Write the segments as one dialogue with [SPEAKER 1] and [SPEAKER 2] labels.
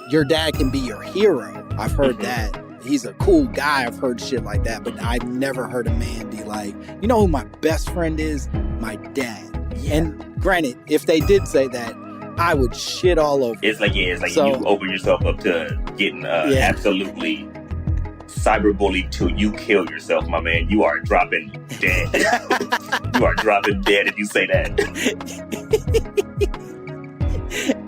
[SPEAKER 1] your dad can be your hero. I've heard that. He's a cool guy. I've heard shit like that, but I've never heard a man be like, you know who my best friend is? My dad. Yeah. And granted, if they did say that, I would shit all over.
[SPEAKER 2] It's like you open yourself up to getting absolutely cyberbullied till you kill yourself, my man. You are dropping dead. You are dropping dead if you say that.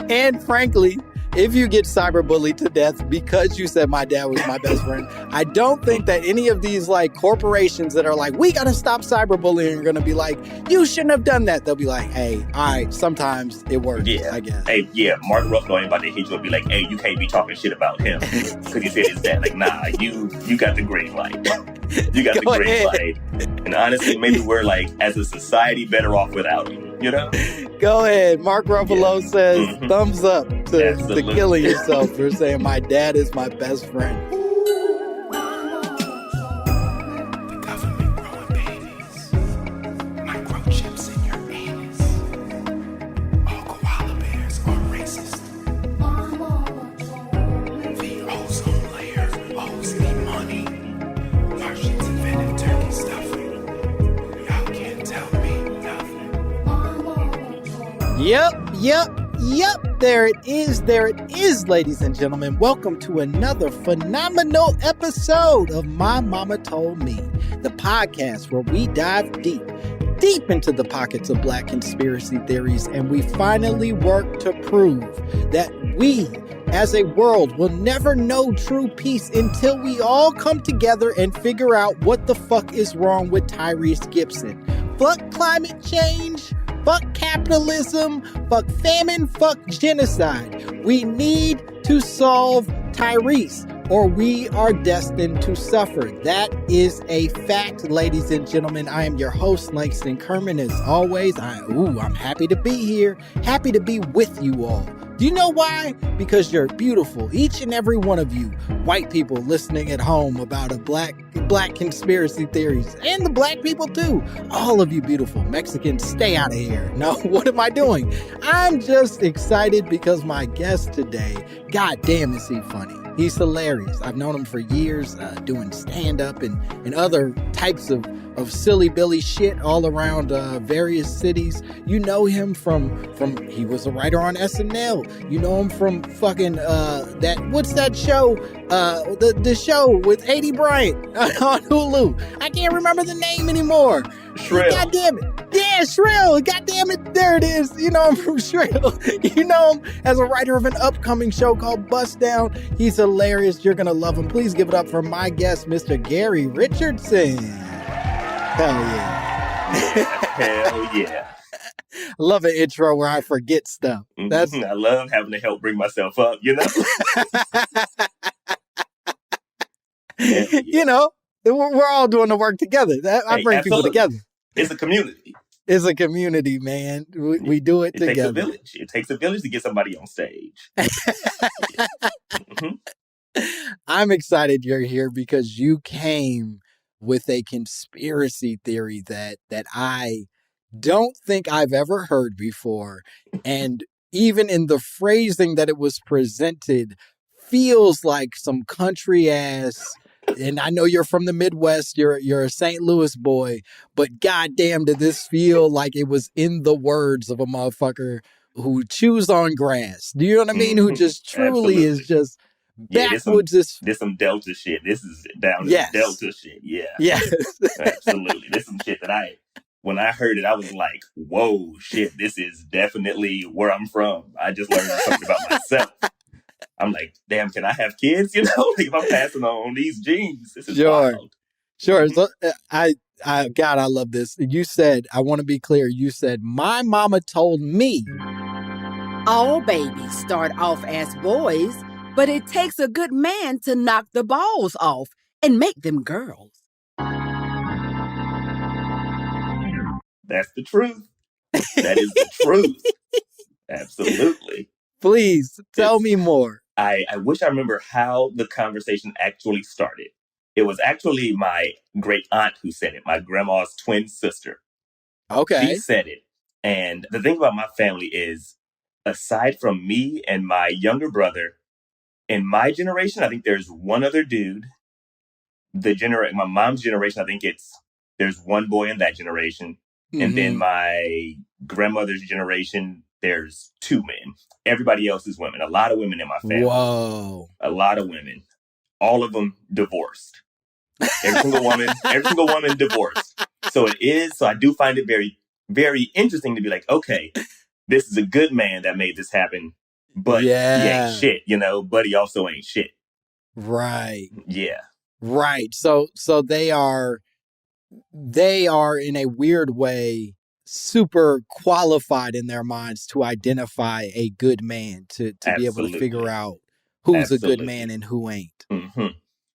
[SPEAKER 1] And frankly, if you get cyberbullied to death because you said my dad was my best friend, I don't think that any of these like corporations that are like, we got to stop cyberbullying are going to be like, you shouldn't have done that. They'll be like, hey, all right, sometimes it works, I guess.
[SPEAKER 2] Hey, yeah, Mark Ruffalo ain't about to hit you and be like, hey, you can't be talking shit about him because he said his dad. Like, nah, you got the green light. You got the green light. And honestly, maybe we're like, as a society, better off without you, you know?
[SPEAKER 1] Go ahead. Mark Ruffalo says thumbs up to killing yourself for saying my dad is my best friend.
[SPEAKER 3] The government growing babies, microchips in your anus. All koala bears are racist. The ozone layer owes me money. Martians invented turkey stuffing. Y'all can't tell me nothing.
[SPEAKER 1] Yep. There it is, ladies and gentlemen. Welcome to another phenomenal episode of My Mama Told Me, the podcast where we dive deep into the pockets of Black conspiracy theories, and we finally work to prove that we, as a world, will never know true peace until we all come together and figure out what the fuck is wrong with Tyrese Gibson. Fuck climate change. Fuck capitalism, fuck famine, fuck genocide. We need to solve Tyrese, or we are destined to suffer. That is a fact, ladies and gentlemen. I am your host, Langston Kerman. As always, I'm happy to be here, happy to be with you all. Do you know why? Because you're beautiful, each and every one of you, white people listening at home about a black conspiracy theories, and the black people too. All of you beautiful Mexicans, stay out of here. No, what am I doing? I'm just excited because my guest today, goddamn is he funny. He's hilarious. I've known him for years, doing stand-up and other types of silly billy shit all around various cities. You know him from he was a writer on SNL. You know him from fucking what's that show? The show with A.D. Bryant on Hulu. I can't remember the name anymore.
[SPEAKER 2] Shrill.
[SPEAKER 1] God damn it. Yeah, Shrill. God damn it. There it is. You know him from Shrill. You know him as a writer of an upcoming show called Bust Down. He's hilarious. You're going to love him. Please give it up for my guest, Mr. Gary Richardson. Hell yeah.
[SPEAKER 2] Hell yeah.
[SPEAKER 1] I love an intro where I forget stuff.
[SPEAKER 2] I love having to help bring myself up, you know? Yeah.
[SPEAKER 1] You know, we're all doing the work together. I bring people together.
[SPEAKER 2] It's a community.
[SPEAKER 1] It's a community, man. We do it together.
[SPEAKER 2] Takes a village. It takes a village to get somebody on stage.
[SPEAKER 1] I'm excited you're here because you came with a conspiracy theory that I don't think I've ever heard before. And even in the phrasing that it was presented, feels like some country ass. And I know you're from the Midwest, you're a St. Louis boy, but goddamn, did this feel like it was in the words of a motherfucker who chews on grass. Do you know what I mean? Who just truly is just backwoods.
[SPEAKER 2] This some Delta shit. This is down to Delta shit. Yeah.
[SPEAKER 1] Yes.
[SPEAKER 2] Absolutely. This some shit that when I heard it, I was like, whoa, shit, this is definitely where I'm from. I just learned something about myself. I'm like, damn, can I have kids? You know, like if I'm passing on these genes, this is wild.
[SPEAKER 1] Sure. So, God, I love this. You said, I want to be clear. You said, my mama told me.
[SPEAKER 4] All babies start off as boys, but it takes a good man to knock the balls off and make them girls.
[SPEAKER 2] That's the truth. That is the truth. Absolutely.
[SPEAKER 1] Please tell me more.
[SPEAKER 2] I wish I remember how the conversation actually started. It was actually my great aunt who said it, my grandma's twin sister.
[SPEAKER 1] Okay.
[SPEAKER 2] She said it. And the thing about my family is, aside from me and my younger brother, in my generation, I think there's one other dude. My mom's generation, I think there's one boy in that generation. And then my grandmother's generation, there's two men. Everybody else is women. A lot of women in my family.
[SPEAKER 1] Whoa.
[SPEAKER 2] A lot of women. All of them divorced. Every single woman divorced. So I do find it very, very interesting to be like, okay, this is a good man that made this happen, but he ain't shit, but he also ain't shit.
[SPEAKER 1] Right.
[SPEAKER 2] Yeah.
[SPEAKER 1] Right. So they are in a weird way super qualified in their minds to identify a good man, to be able to figure out who's a good man and who ain't.
[SPEAKER 2] Mm-hmm.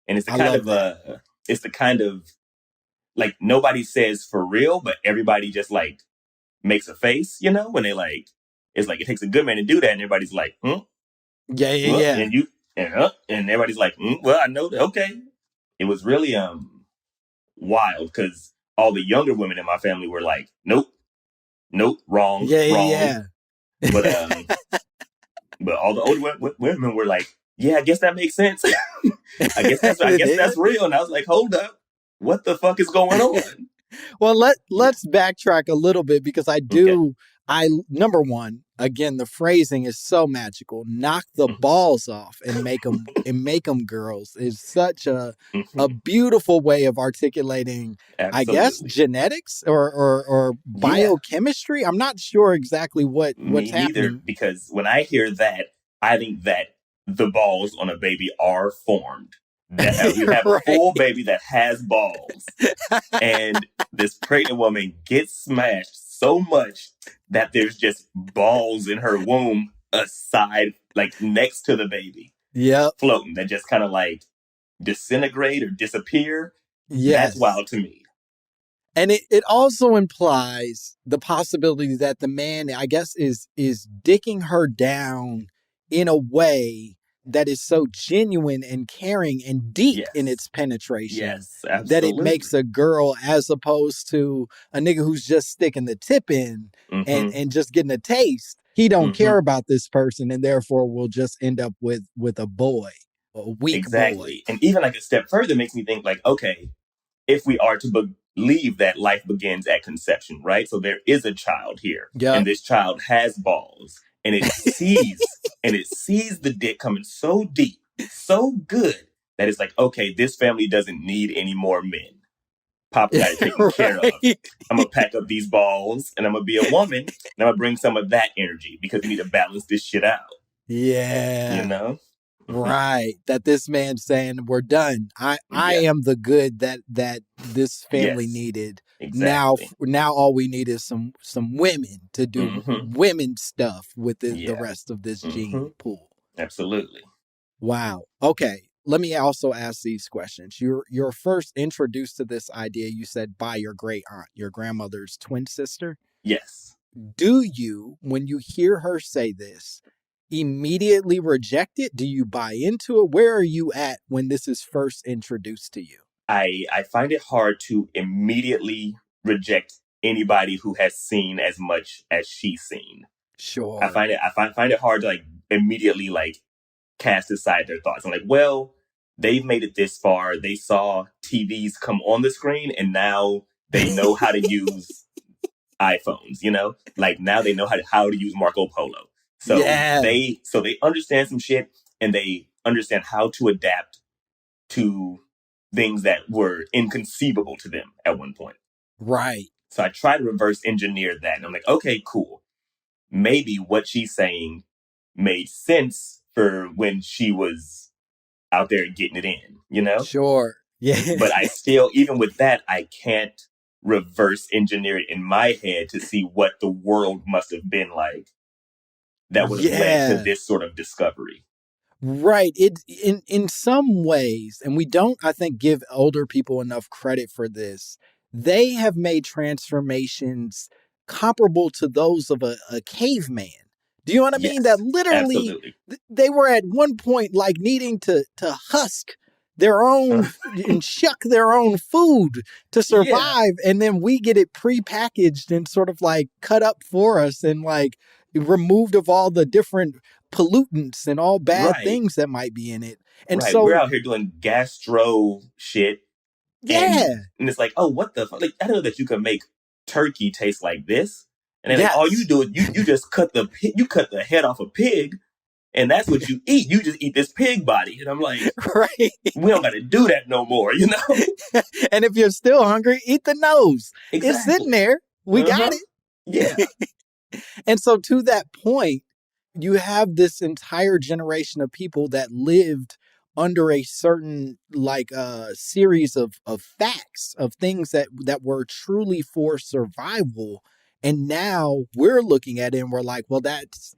[SPEAKER 2] And it's the kind of like nobody says for real, but everybody just like makes a face, when they like, it's like it takes a good man to do that, and everybody's like,
[SPEAKER 1] yeah.
[SPEAKER 2] And everybody's like, well, I know that. Okay. It was really wild because all the younger women in my family were like, nope, wrong, wrong.
[SPEAKER 1] Yeah.
[SPEAKER 2] But all the older women were like, yeah, I guess that makes sense. I guess that's real. And I was like, hold up, what the fuck is going on?
[SPEAKER 1] Well, let's backtrack a little bit because number one, again, the phrasing is so magical. Knock the balls off and make them girls is such a beautiful way of articulating,
[SPEAKER 2] Absolutely.
[SPEAKER 1] I guess, genetics or biochemistry. I'm not sure exactly what's happening.
[SPEAKER 2] Because when I hear that, I think that the balls on a baby are formed. That you have
[SPEAKER 1] Right.
[SPEAKER 2] a full baby that has balls. And this pregnant woman gets smashed so much that there's just balls in her womb aside, like next to the baby.
[SPEAKER 1] Yep.
[SPEAKER 2] Floating that just kind of like disintegrate or disappear.
[SPEAKER 1] Yes.
[SPEAKER 2] That's wild to me.
[SPEAKER 1] And it also implies the possibility that the man, I guess, is dicking her down in a way that is so genuine and caring and deep in its penetration that it makes a girl, as opposed to a nigga who's just sticking the tip in and just getting a taste. He don't care about this person, and therefore will just end up with a boy, a weak boy.
[SPEAKER 2] And even like a step further makes me think like, okay, if we are to believe that life begins at conception, right? So there is a child here, and this child has balls, and it sees the dick coming so deep, so good that it's like, okay, this family doesn't need any more men. Papa got it taken care of. I'm gonna pack up these balls, and I'm gonna be a woman, and I'm gonna bring some of that energy because we need to balance this shit out.
[SPEAKER 1] Yeah. Right. That this man's saying, we're done. I am the good that this family needed.
[SPEAKER 2] Exactly.
[SPEAKER 1] Now all we need is some women to do women stuff with the rest of this gene pool.
[SPEAKER 2] Absolutely.
[SPEAKER 1] Wow. Okay. Let me also ask these questions. You're first introduced to this idea, you said, by your great aunt, your grandmother's twin sister.
[SPEAKER 2] Yes.
[SPEAKER 1] Do you, when you hear her say this, immediately reject it? Do you buy into it? Where are you at when this is first introduced to you?
[SPEAKER 2] I find it hard to immediately reject anybody who has seen as much as she's seen.
[SPEAKER 1] Sure.
[SPEAKER 2] I find it hard to like immediately like cast aside their thoughts. I'm like, well, they've made it this far. They saw TVs come on the screen, and now they know how to use iPhones. Like now they know how to use Marco Polo. So they understand some shit, and they understand how to adapt to things that were inconceivable to them at one point.
[SPEAKER 1] Right.
[SPEAKER 2] So I try to reverse engineer that. And I'm like, okay, cool. Maybe what she's saying made sense for when she was out there getting it in,
[SPEAKER 1] Sure. Yeah.
[SPEAKER 2] But I still, even with that, I can't reverse engineer it in my head to see what the world must have been like that would have led to this sort of discovery.
[SPEAKER 1] Right. It in some ways, and we don't, I think, give older people enough credit for this. They have made transformations comparable to those of a caveman. Do you know what I mean? That literally they were at one point like needing to husk their own and shuck their own food to survive. And then we get it prepackaged and sort of like cut up for us and like removed of all the different pollutants and all bad
[SPEAKER 2] Right.
[SPEAKER 1] things that might be in it. And
[SPEAKER 2] Right.
[SPEAKER 1] so,
[SPEAKER 2] We're out here doing gastro shit.
[SPEAKER 1] yeah,
[SPEAKER 2] And it's like, oh, what the fuck? Like, I don't know that you can make turkey taste like this. And then like,
[SPEAKER 1] yes.
[SPEAKER 2] all you do is you just cut the head off a pig, and that's what you eat. You just eat this pig body. And I'm like,
[SPEAKER 1] Right.
[SPEAKER 2] we don't got to do that no more, you know?
[SPEAKER 1] And if you're still hungry, eat the nose.
[SPEAKER 2] Exactly.
[SPEAKER 1] It's sitting there. We got it.
[SPEAKER 2] Yeah.
[SPEAKER 1] And so to that point, you have this entire generation of people that lived under a certain series of facts, of things that were truly for survival. And now we're looking at it and we're like, well, that's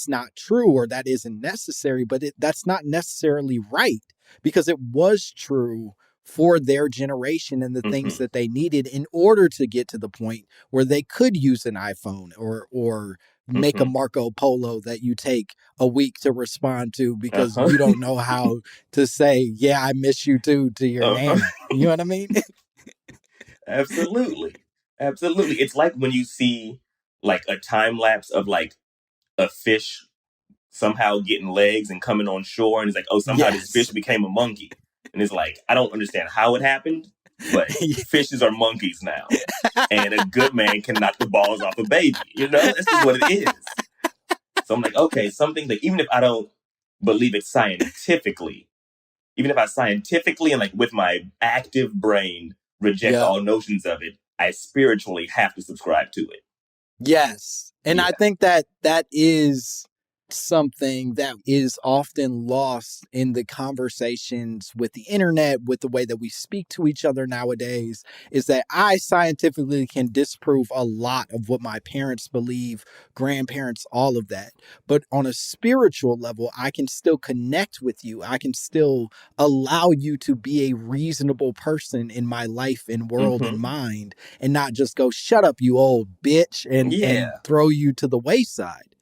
[SPEAKER 1] not true, or that isn't necessary, but that's not necessarily right, because it was true for their generation and the things that they needed in order to get to the point where they could use an iPhone or make a Marco Polo that you take a week to respond to because you don't know how to say, yeah, I miss you too, to your nana. You know what I mean?
[SPEAKER 2] Absolutely. Absolutely. It's like when you see like a time lapse of like a fish somehow getting legs and coming on shore, and it's like, oh, somehow this fish became a monkey. And it's like, I don't understand how it happened, but fishes are monkeys now. And a good man can knock the balls off a baby. You know, that's just what it is. So I'm like, okay, something that even if I don't believe it scientifically, even if I scientifically and like with my active brain reject all notions of it, I spiritually have to subscribe to it.
[SPEAKER 1] Yes. And I think that is something that is often lost in the conversations with the internet, with the way that we speak to each other nowadays, is that I scientifically can disprove a lot of what my parents believe, grandparents, all of that. But on a spiritual level, I can still connect with you. I can still allow you to be a reasonable person in my life and world and mind, and not just go, shut up, you old bitch, and throw you to the wayside.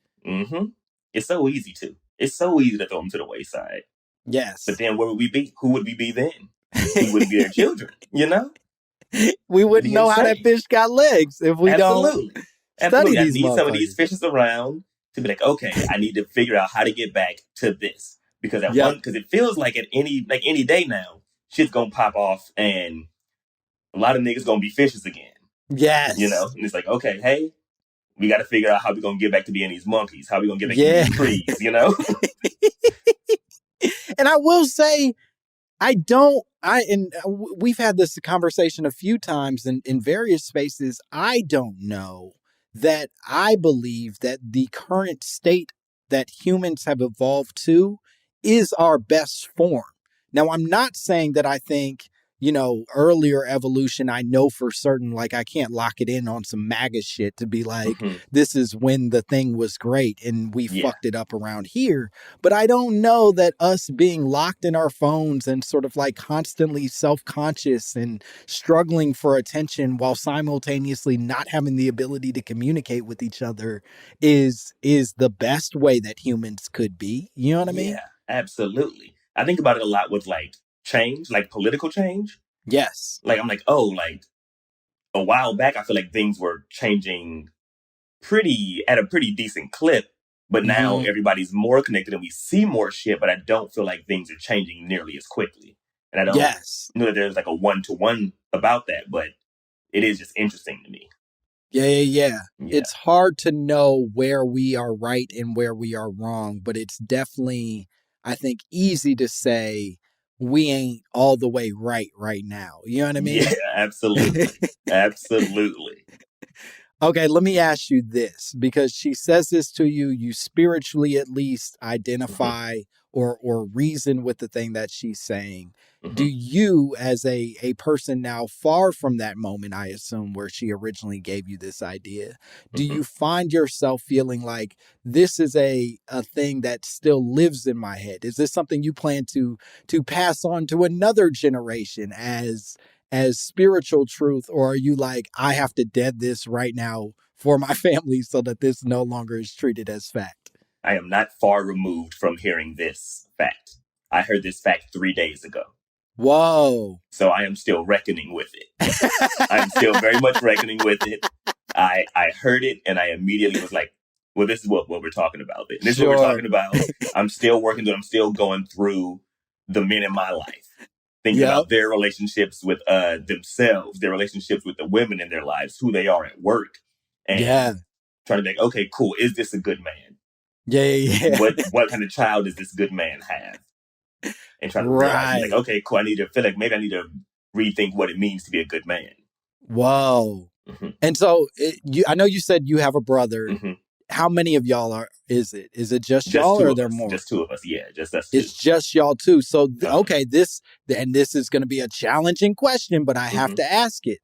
[SPEAKER 2] It's so easy to. It's so easy to throw them to the wayside.
[SPEAKER 1] Yes.
[SPEAKER 2] But then where would we be? Who would we be then? We wouldn't be their children, you know?
[SPEAKER 1] We wouldn't know how that fish got legs if we don't study
[SPEAKER 2] I
[SPEAKER 1] these
[SPEAKER 2] need some of these fishes around to be like, okay, I need to figure out how to get back to this. Because because it feels like at any day now, shit's gonna pop off and a lot of niggas gonna be fishes again.
[SPEAKER 1] Yes.
[SPEAKER 2] You know? And it's like, okay, hey, we got to figure out how we're going to get back to being these monkeys. How we going to get back to these trees, you know?
[SPEAKER 1] And I will say, we've had this conversation a few times in various spaces. I don't know that I believe that the current state that humans have evolved to is our best form. Now, I'm not saying that I think, earlier evolution, I know for certain, like I can't lock it in on some MAGA shit to be like, this is when the thing was great and we fucked it up around here. But I don't know that us being locked in our phones and sort of like constantly self-conscious and struggling for attention while simultaneously not having the ability to communicate with each other is the best way that humans could be. You know what I mean?
[SPEAKER 2] Yeah, absolutely. I think about it a lot with like change, like political change.
[SPEAKER 1] Yes.
[SPEAKER 2] Like I'm like, oh, like a while back, I feel like things were changing at a pretty decent clip. But now everybody's more connected and we see more shit, but I don't feel like things are changing nearly as quickly. And I don't know that there's like a one-to-one about that, but it is just interesting to me.
[SPEAKER 1] Yeah. It's hard to know where we are right and where we are wrong, but it's definitely, I think, easy to say we ain't all the way right now. You know what I mean?
[SPEAKER 2] Yeah, absolutely. Absolutely.
[SPEAKER 1] Okay, let me ask you this, because she says this to you, you spiritually at least identify or reason with the thing that she's saying. Do you, as a person now far from that moment, I assume, where she originally gave you this idea, do you find yourself feeling like this is a thing that still lives in my head? Is this something you plan to pass on to another generation as spiritual truth? Or are you like, I have to dead this right now for my family so that this no longer is treated as fact?
[SPEAKER 2] I am not far removed from hearing this fact. I heard this fact 3 days ago.
[SPEAKER 1] Whoa.
[SPEAKER 2] So I am still reckoning with it. I'm still very much reckoning with it. I heard it and I immediately was like, Well, this is what we're talking about. This is what we're talking about. I'm still working through. I'm still going through the men in my life, thinking about their relationships with themselves, their relationships with the women in their lives, who they are at work, and trying to think, okay, cool. Is this a good man?
[SPEAKER 1] Yeah.
[SPEAKER 2] What kind of child does this good man have? And trying to realize, like, okay, cool. Maybe I need to rethink what it means to be a good man.
[SPEAKER 1] Whoa. Mm-hmm. And so I know you said you have a brother.
[SPEAKER 2] Mm-hmm.
[SPEAKER 1] How many of y'all is it? Is it just y'all or are there more?
[SPEAKER 2] Just two of us. Yeah, just us two.
[SPEAKER 1] It's just y'all two. So, okay, this is going to be a challenging question, but I have to ask it.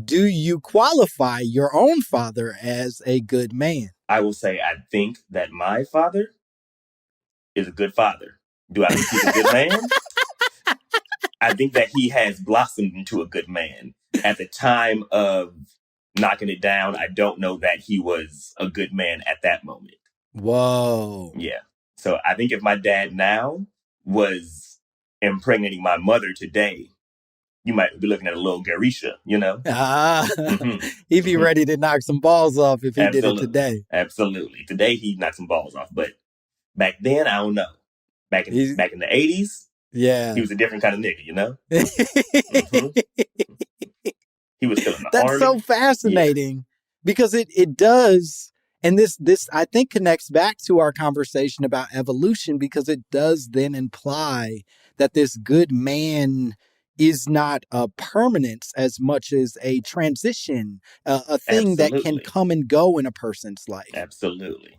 [SPEAKER 1] Do you qualify your own father as a good man?
[SPEAKER 2] I will say I think that my father is a good father. Do I think he's a good man? I think that he has blossomed into a good man. At the time of knocking it down, I don't know that he was a good man at that moment.
[SPEAKER 1] Whoa.
[SPEAKER 2] Yeah. So I think if my dad now was impregnating my mother today, you might be looking at a little Garisha, you know?
[SPEAKER 1] He'd be ready to knock some balls off if he did it today.
[SPEAKER 2] Absolutely. Today, he'd knock some balls off. But back then, I don't know. Back in the 80s, he was a different kind of nigga, you know? He was still in the army.
[SPEAKER 1] That's so fascinating because it does. And this I think connects back to our conversation about evolution, because it does then imply that this good man is not a permanence as much as a transition, a thing that can come and go in a person's life.
[SPEAKER 2] Absolutely.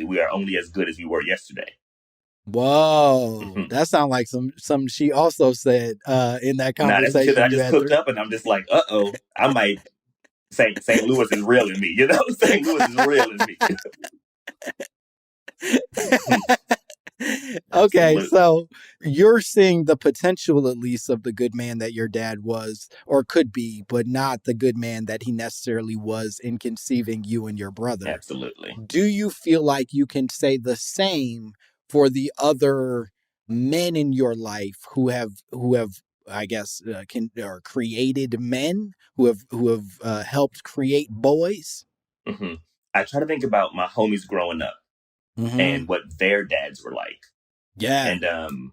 [SPEAKER 2] We are only as good as we were yesterday.
[SPEAKER 1] Whoa, that sounds like some she also said in that conversation.
[SPEAKER 2] That's shit that I just cooked up, and I'm just like, I might St. Louis is real in me, you know? St. Louis is real in me.
[SPEAKER 1] Okay, so you're seeing the potential, at least, of the good man that your dad was or could be, but not the good man that he necessarily was in conceiving you and your brother.
[SPEAKER 2] Absolutely.
[SPEAKER 1] Do you feel like you can say the same for the other men in your life who have I guess created men who have helped create boys?
[SPEAKER 2] Mm-hmm. I try to think about my homies growing up. Mm-hmm. And what their dads were like.
[SPEAKER 1] Yeah.
[SPEAKER 2] And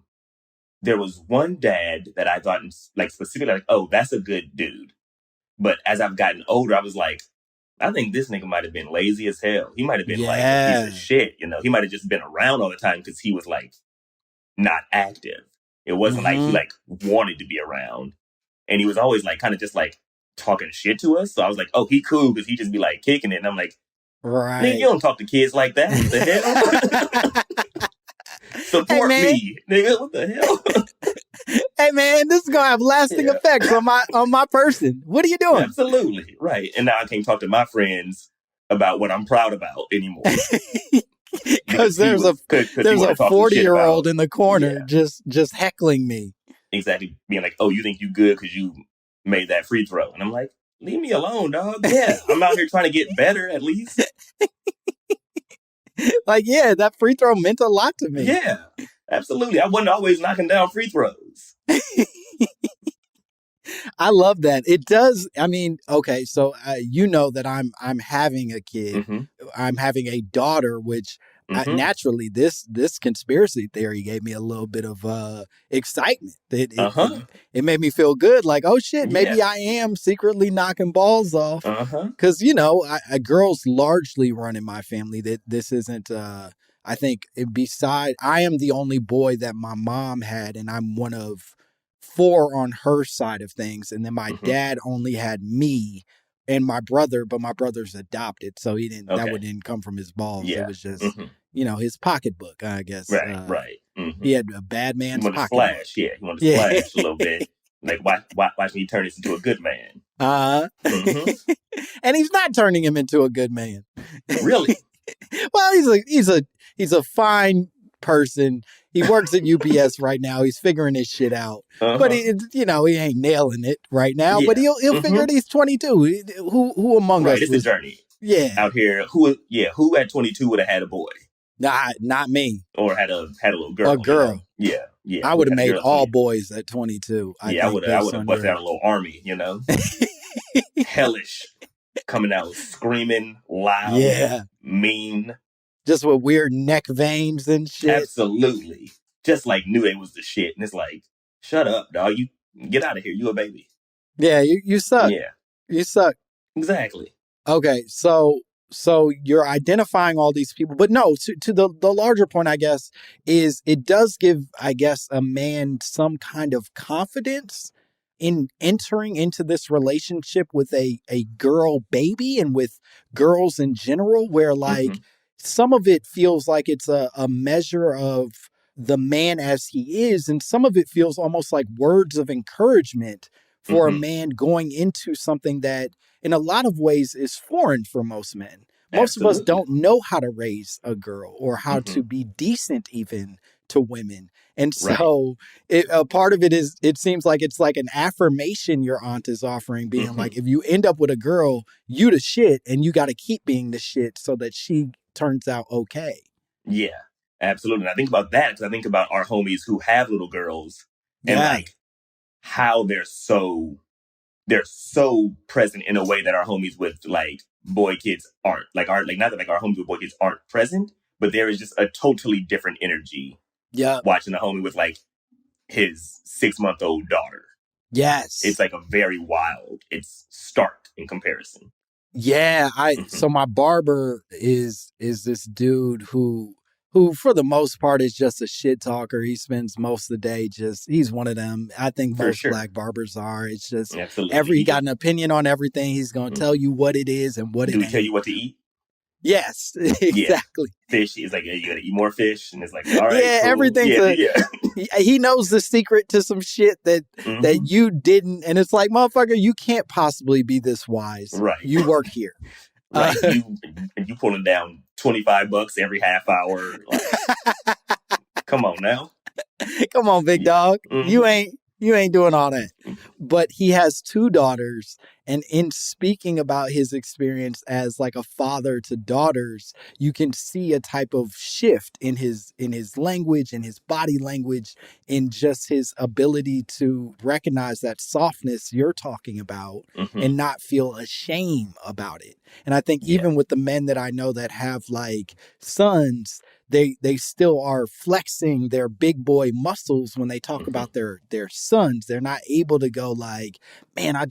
[SPEAKER 2] there was one dad that I thought, like, specifically, like, oh, that's a good dude. But as I've gotten older, I was like, I think this nigga might have been lazy as hell. He might have been like a piece of shit, you know? He might have just been around all the time because he was, like, not active. It wasn't like he, like, wanted to be around. And he was always, like, kind of just, like, talking shit to us. So I was like, oh, he cool because he just be, like, kicking it. And I'm like,
[SPEAKER 1] right.
[SPEAKER 2] Nigga, you don't talk to kids like that. What the hell? Support me, nigga. What the hell?
[SPEAKER 1] Hey man, this is gonna have lasting effects on my person. What are you doing?
[SPEAKER 2] Absolutely. Right. And now I can't talk to my friends about what I'm proud about anymore.
[SPEAKER 1] Because there's a 40-year-old in the corner just heckling me.
[SPEAKER 2] Exactly. Being like, oh, you think you good because you made that free throw. And I'm like, leave me alone, dog. Yeah, I'm out here trying to get better, at least.
[SPEAKER 1] Like, yeah, that free throw meant a lot to me.
[SPEAKER 2] Yeah, absolutely. I wasn't always knocking down free throws.
[SPEAKER 1] I love that. It does. I mean, okay, so you know that I'm having a kid. Mm-hmm. I'm having a daughter, which naturally this conspiracy theory gave me a little bit of excitement. It made me feel good. Like, oh shit, maybe I am secretly knocking balls off. Because girls largely run in my family. That this isn't. I think I am the only boy that my mom had, and I'm one of 4 on her side of things. And then my dad only had me and my brother, but my brother's adopted. So he didn't, that didn't come from his balls. Yeah. It was just, his pocketbook, I guess.
[SPEAKER 2] Right. Mm-hmm.
[SPEAKER 1] He had a bad man's pocketbook.
[SPEAKER 2] Splash. Yeah. He wanted to splash a little bit. Like, watch me turn this into a good man.
[SPEAKER 1] And he's not turning him into a good man.
[SPEAKER 2] Really?
[SPEAKER 1] Well, he's a fine person. He works at UPS right now. He's figuring his shit out. But he ain't nailing it right now. Yeah. But he'll figure it. He's 22. Who among us?
[SPEAKER 2] It's a journey.
[SPEAKER 1] Yeah.
[SPEAKER 2] Out here, who at 22 would have had a boy?
[SPEAKER 1] Not me.
[SPEAKER 2] Or had a little girl.
[SPEAKER 1] A girl.
[SPEAKER 2] Yeah.
[SPEAKER 1] I would have made all boys at 22.
[SPEAKER 2] I would have busted out a little army, hellish, coming out screaming, loud, mean.
[SPEAKER 1] Just with weird neck veins and shit.
[SPEAKER 2] Absolutely. Just like knew they was the shit. And it's like, shut up, dog. You get out of here. You a baby.
[SPEAKER 1] Yeah, you suck.
[SPEAKER 2] Yeah,
[SPEAKER 1] You suck.
[SPEAKER 2] exactly.
[SPEAKER 1] Okay, so you're identifying all these people, but no, to the larger point, I guess, is it does give, I guess, a man some kind of confidence in entering into this relationship with a girl baby and with girls in general, where like some of it feels like it's a measure of the man as he is, and some of it feels almost like words of encouragement for a man going into something that in a lot of ways is foreign for most men. Most of us don't know how to raise a girl or how to be decent even to women. And so a part of it is, it seems like it's like an affirmation your aunt is offering, being like, if you end up with a girl, you the shit, and you got to keep being the shit so that she turns out okay.
[SPEAKER 2] Yeah, absolutely. And I think about that because I think about our homies who have little girls and like how they're so present in a way that our homies with like boy kids aren't. Like not that like our homies with boy kids aren't present, but there is just a totally different energy. Yeah, watching a homie with like his 6-month-old daughter.
[SPEAKER 1] Yes,
[SPEAKER 2] it's like a very wild. It's stark in comparison.
[SPEAKER 1] Yeah, so my barber is this dude who for the most part is just a shit talker. He spends most of the day he's one of them. I think most black barbers are. It's just he got an opinion on everything. He's going to tell you what it is and what it ain't.
[SPEAKER 2] Do he tell you what to eat?
[SPEAKER 1] Yes, exactly.
[SPEAKER 2] Yeah. Fish. It's like, you got to eat more fish. And it's like, all right,
[SPEAKER 1] yeah,
[SPEAKER 2] cool.
[SPEAKER 1] Everything's he knows the secret to some shit that you didn't. And it's like, motherfucker, you can't possibly be this wise.
[SPEAKER 2] Right.
[SPEAKER 1] You work here.
[SPEAKER 2] Right. You pulling down $25 every half hour. Like, come on now.
[SPEAKER 1] Come on, big dog. You ain't doing all that. But he has 2 daughters. And in speaking about his experience as like a father to daughters, you can see a type of shift in his language, in his body language, in just his ability to recognize that softness you're talking about and not feel ashamed about it. And I think even with the men that I know that have like sons, they still are flexing their big boy muscles when they talk about their sons. They're not able to go like, man, I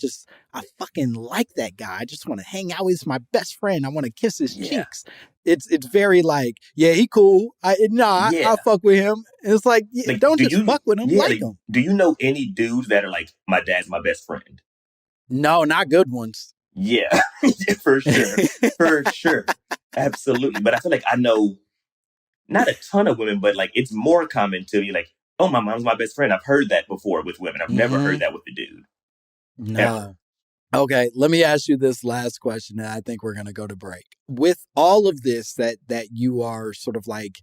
[SPEAKER 1] fucking like that guy. I just want to hang out. He's my best friend. I want to kiss his cheeks. It's very like, yeah, he cool. I fuck with him. It's like, don't just fuck with him, like him.
[SPEAKER 2] Do you know any dudes that are like, my dad's my best friend?
[SPEAKER 1] No, not good ones.
[SPEAKER 2] Yeah, for sure. For sure. Absolutely. But I feel like I know not a ton of women, but like it's more common to be like, oh, my mom's my best friend. I've heard that before with women. I've never heard that with the dude.
[SPEAKER 1] No.
[SPEAKER 2] Ever.
[SPEAKER 1] Okay, let me ask you this last question, and I think we're going to go to break. With all of this that you are sort of like,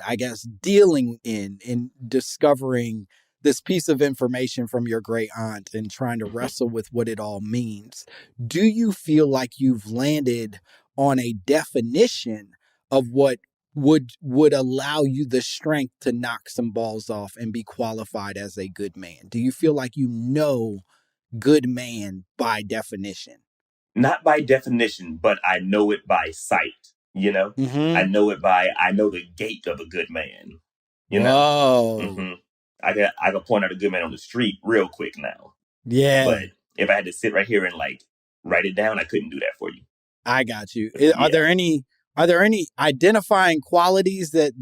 [SPEAKER 1] I guess, dealing in discovering this piece of information from your great aunt and trying to wrestle with what it all means, do you feel like you've landed on a definition of what would allow you the strength to knock some balls off and be qualified as a good man? Do you feel like you know good man by definition?
[SPEAKER 2] Not by definition, but I know it by sight, you know? I know the gait of a good man. You know? I can point out a good man on the street real quick now.
[SPEAKER 1] Yeah.
[SPEAKER 2] But if I had to sit right here and like write it down, I couldn't do that for you.
[SPEAKER 1] I got you. Are there any identifying qualities that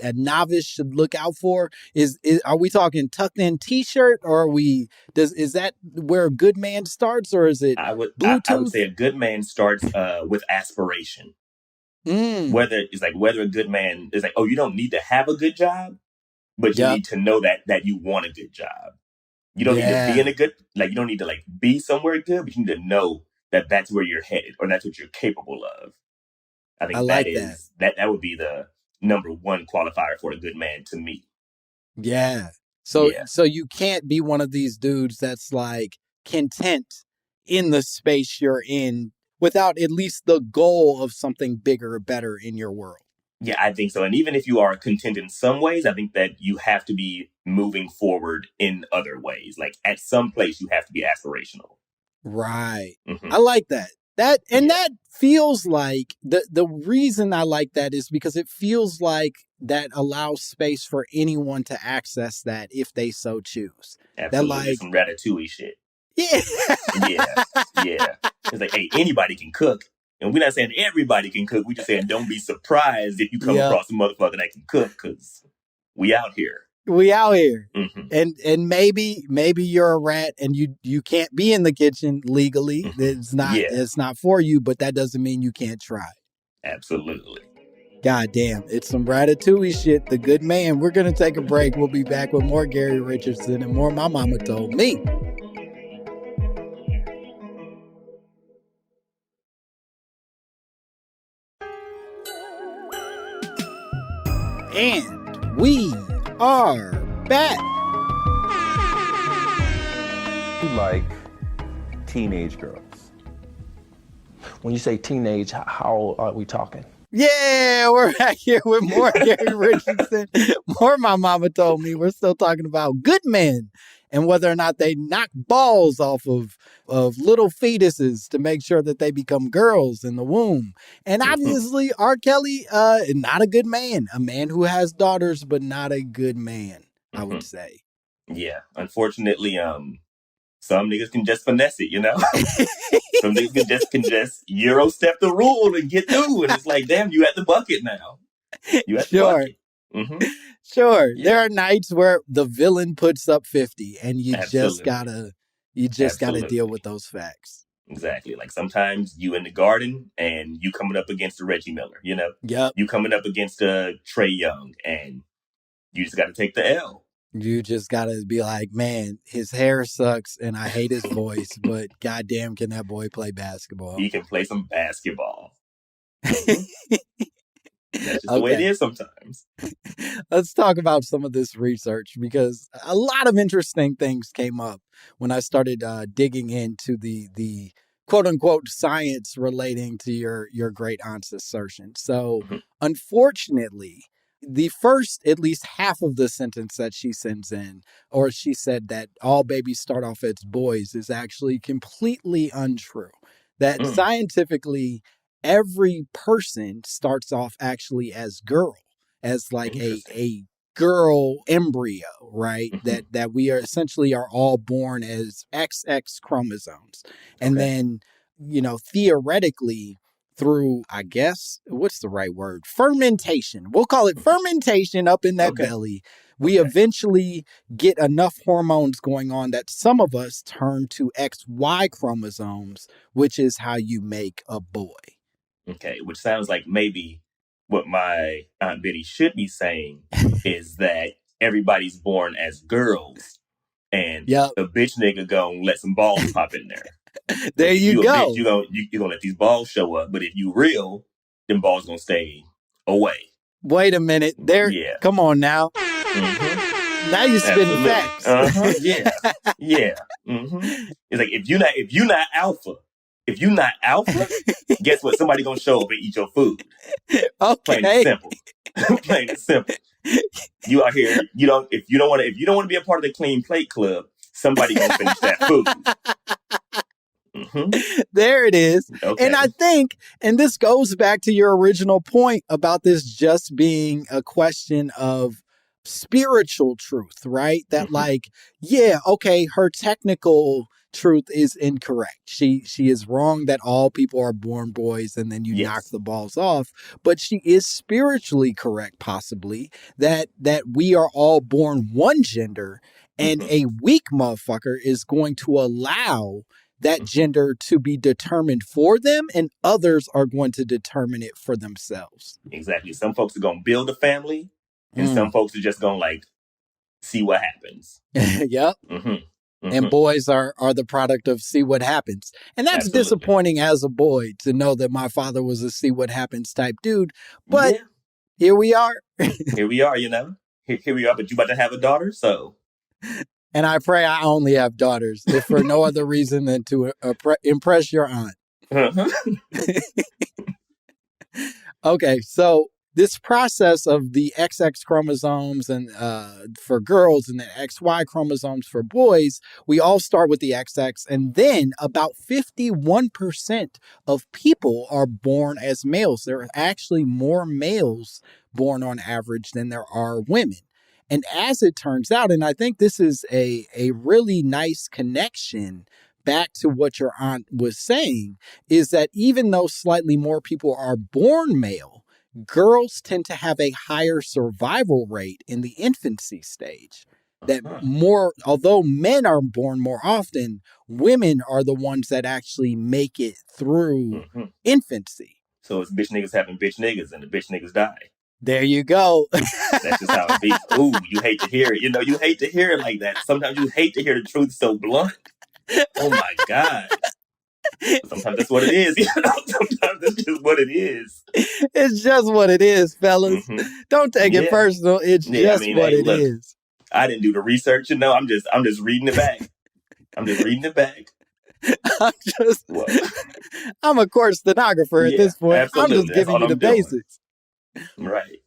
[SPEAKER 1] a novice should look out for? Are we talking tucked in t-shirt, or is that where a good man starts, or is it Bluetooth?
[SPEAKER 2] I would say a good man starts with aspiration. Whether a good man is like, oh, you don't need to have a good job, but you need to know that you want a good job. You don't need to be in a good, like, you don't need to like be somewhere good, but you need to know that that's where you're headed or that's what you're capable of. I think that would be the number one qualifier for a good man to me.
[SPEAKER 1] Yeah. So you can't be one of these dudes that's like content in the space you're in without at least the goal of something bigger or better in your world.
[SPEAKER 2] Yeah, I think so. And even if you are content in some ways, I think that you have to be moving forward in other ways. Like at some place you have to be aspirational.
[SPEAKER 1] Right. I like that. That feels like the reason I like that is because it feels like that allows space for anyone to access that if they so choose.
[SPEAKER 2] Absolutely.
[SPEAKER 1] That like
[SPEAKER 2] some ratatouille shit.
[SPEAKER 1] yeah.
[SPEAKER 2] Yeah. It's like, hey, anybody can cook. And we're not saying everybody can cook. We're just saying don't be surprised if you come across a motherfucker that can cook, because we out here.
[SPEAKER 1] We out here.
[SPEAKER 2] Mm-hmm.
[SPEAKER 1] And maybe you're a rat and you can't be in the kitchen legally.
[SPEAKER 2] Mm-hmm.
[SPEAKER 1] It's not for you, but that doesn't mean you can't try.
[SPEAKER 2] Absolutely.
[SPEAKER 1] God damn, it's some ratatouille shit. The Good Man. We're going to take a break. We'll be back with more Gary Richardson and more My Mama Told Me. And we are back.
[SPEAKER 5] Like teenage girls. When you say teenage, how old are we talking?
[SPEAKER 1] Yeah, we're back here with more Gary Richardson, more My Mama Told Me. We're still talking about good men and whether or not they knock balls off of little fetuses to make sure that they become girls in the womb. And obviously, R. Kelly, not a good man. A man who has daughters, but not a good man, I would say.
[SPEAKER 2] Yeah, unfortunately, some niggas can just finesse it, you know? Some niggas can just Euro step the rule and get through. And it's like, damn, you at the bucket now. You at the bucket. Mm-hmm.
[SPEAKER 1] Sure.
[SPEAKER 2] Yeah.
[SPEAKER 1] There are nights where the villain puts up 50 and you
[SPEAKER 2] Absolutely.
[SPEAKER 1] just gotta deal with those facts.
[SPEAKER 2] Exactly. Like sometimes you in the garden and you coming up against a Reggie Miller, you know?
[SPEAKER 1] Yep.
[SPEAKER 2] You coming up against a Trey Young and you just got to take the L.
[SPEAKER 1] You just gotta be like, man, his hair sucks and I hate his voice, but goddamn, can that boy play basketball?
[SPEAKER 2] He can play some basketball. That's just the way it is sometimes.
[SPEAKER 1] Let's talk about some of this research because a lot of interesting things came up when I started digging into the quote unquote science relating to your great aunt's assertion. So unfortunately, the first, at least half of the sentence that she sends in, or she said that all babies start off as boys, is actually completely untrue. That scientifically, every person starts off actually as girl, as like a girl embryo, right? That we are essentially are all born as XX chromosomes. And then, you know, theoretically, through, I guess, what's the right word? Fermentation. We'll call it fermentation up in that belly. We eventually get enough hormones going on that some of us turn to XY chromosomes, which is how you make a boy.
[SPEAKER 2] Okay, which sounds like maybe what my Aunt Biddy should be saying is that everybody's born as girls and the bitch nigga gonna let some balls pop in there.
[SPEAKER 1] There you go.
[SPEAKER 2] Bitch, you're gonna let these balls show up, but if you real, them balls gonna stay away.
[SPEAKER 1] Wait a minute. Come on now. Now you're spitting facts.
[SPEAKER 2] Yeah. It's like if you're not alpha, guess what? Somebody gonna show up and eat your food.
[SPEAKER 1] Okay.
[SPEAKER 2] Plain and simple. Plain and simple. You out here, if you don't want to be a part of the clean plate club, somebody gonna finish that food.
[SPEAKER 1] There it is. Okay. And I think, and this goes back to your original point about this just being a question of spiritual truth, right? That like, her technical truth is incorrect. She is wrong that all people are born boys and then you knock the balls off, but she is spiritually correct possibly that we are all born one gender and a weak motherfucker is going to allow that gender to be determined for them and others are going to determine it for themselves.
[SPEAKER 2] Exactly. Some folks are going to build a family and some folks are just going to like see what happens.
[SPEAKER 1] Yep. And boys are the product of see what happens. And that's disappointing as a boy to know that my father was a see what happens type dude. But here we are.
[SPEAKER 2] Here we are, you know. Here we are, but you about to have a daughter, so.
[SPEAKER 1] And I pray I only have daughters, if for no other reason than to impress your aunt. Okay, so this process of the XX chromosomes and for girls and the XY chromosomes for boys, we all start with the XX, and then about 51% of people are born as males. There are actually more males born on average than there are women. And as it turns out, and I think this is a really nice connection back to what your aunt was saying, is that even though slightly more people are born male, girls tend to have a higher survival rate in the infancy stage. That more, although men are born more often, women are the ones that actually make it through infancy.
[SPEAKER 2] So it's bitch niggas having bitch niggas and the bitch niggas die.
[SPEAKER 1] There you go.
[SPEAKER 2] That's just how it be. Ooh, you hate to hear it. You know, you hate to hear it like that. Sometimes you hate to hear the truth so blunt. Oh my God. Sometimes that's what it is. You know, sometimes that's just what it is.
[SPEAKER 1] It's just what it is, fellas. Don't take it personal. It's just what it is.
[SPEAKER 2] I didn't do the research, you know. I'm just reading it back. I'm
[SPEAKER 1] a course stenographer at this point.
[SPEAKER 2] Absolutely.
[SPEAKER 1] I'm just giving you the basics.
[SPEAKER 2] Right.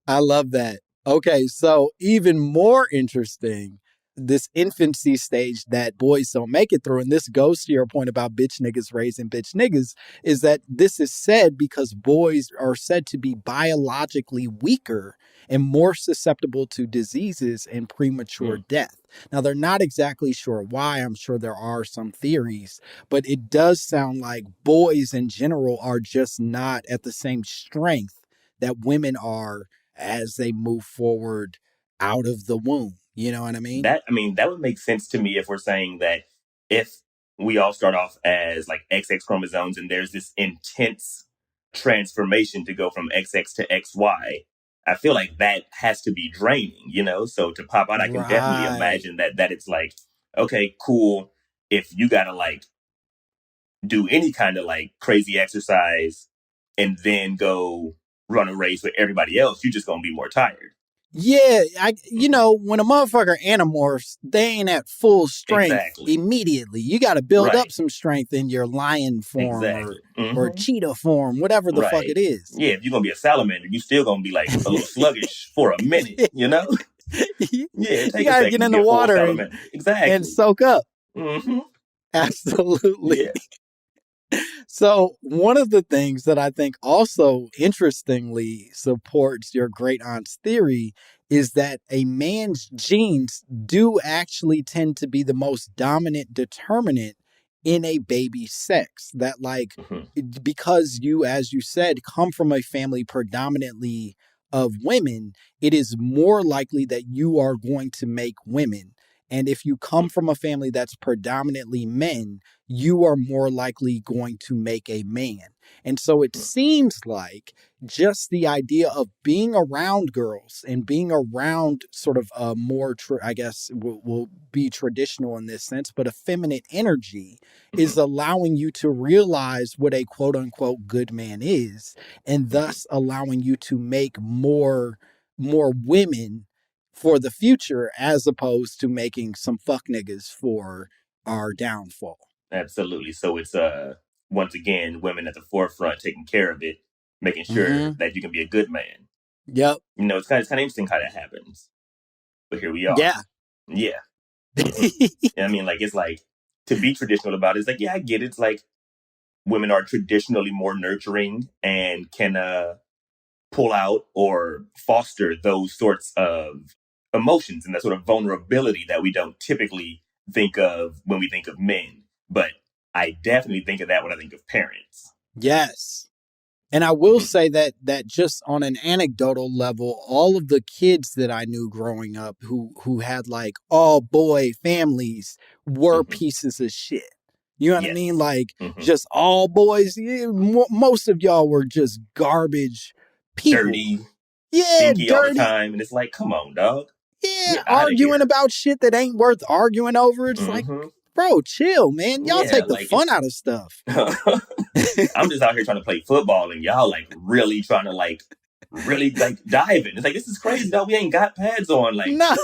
[SPEAKER 1] I love that. Okay, so even more interesting, this infancy stage that boys don't make it through, and this goes to your point about bitch niggas raising bitch niggas, is that this is said because boys are said to be biologically weaker and more susceptible to diseases and premature death. Now, they're not exactly sure why. I'm sure there are some theories, but it does sound like boys in general are just not at the same strength that women are as they move forward out of the womb. You know what I mean?
[SPEAKER 2] That would make sense to me if we're saying that if we all start off as like XX chromosomes and there's this intense transformation to go from XX to XY, I feel like that has to be draining, you know? So to pop out, I can definitely imagine that it's like, okay, cool. If you gotta like do any kind of like crazy exercise and then go run a race with everybody else, you're just gonna be more tired.
[SPEAKER 1] Yeah, when a motherfucker anamorphs, they ain't at full strength immediately. You got to build up some strength in your lion form or cheetah form, whatever the fuck it is.
[SPEAKER 2] Yeah, if you're going to be a salamander, you still going to be like a little sluggish for a minute, you know? Yeah,
[SPEAKER 1] you got to get in the water and soak up. Absolutely. Yeah. So one of the things that I think also interestingly supports your great aunt's theory is that a man's genes do actually tend to be the most dominant determinant in a baby's sex. That like, because you, as you said, come from a family predominantly of women, it is more likely that you are going to make women. And if you come from a family that's predominantly men, you are more likely going to make a man. And so it seems like just the idea of being around girls and being around sort of a more, I guess will be traditional in this sense, but a feminine energy is allowing you to realize what a quote unquote good man is, and thus allowing you to make more women for the future, as opposed to making some fuck niggas for our downfall.
[SPEAKER 2] Absolutely. So it's once again women at the forefront taking care of it, making sure that you can be a good man.
[SPEAKER 1] Yep.
[SPEAKER 2] You know, it's kind of interesting how that happens. But here we are. Yeah. I mean, like, it's like, to be traditional about it, it's like, yeah, I get it. It's like women are traditionally more nurturing and can pull out or foster those sorts of emotions and that sort of vulnerability that we don't typically think of when we think of men. But I definitely think of that when I think of parents.
[SPEAKER 1] Yes. And I will say that just on an anecdotal level, all of the kids that I knew growing up who had like all boy families were pieces of shit. You know what I mean? Like just all boys. Most of y'all were just garbage people.
[SPEAKER 2] Dirty.
[SPEAKER 1] Yeah,
[SPEAKER 2] stinky
[SPEAKER 1] dirty
[SPEAKER 2] all the time. And it's like, come on, dog.
[SPEAKER 1] Yeah, arguing about shit that ain't worth arguing over. It's like, bro, chill, man. Y'all take the fun out of stuff.
[SPEAKER 2] I'm just out here trying to play football and y'all like really trying to really dive in. It's like, this is crazy, dog. We ain't got pads on. Like, no,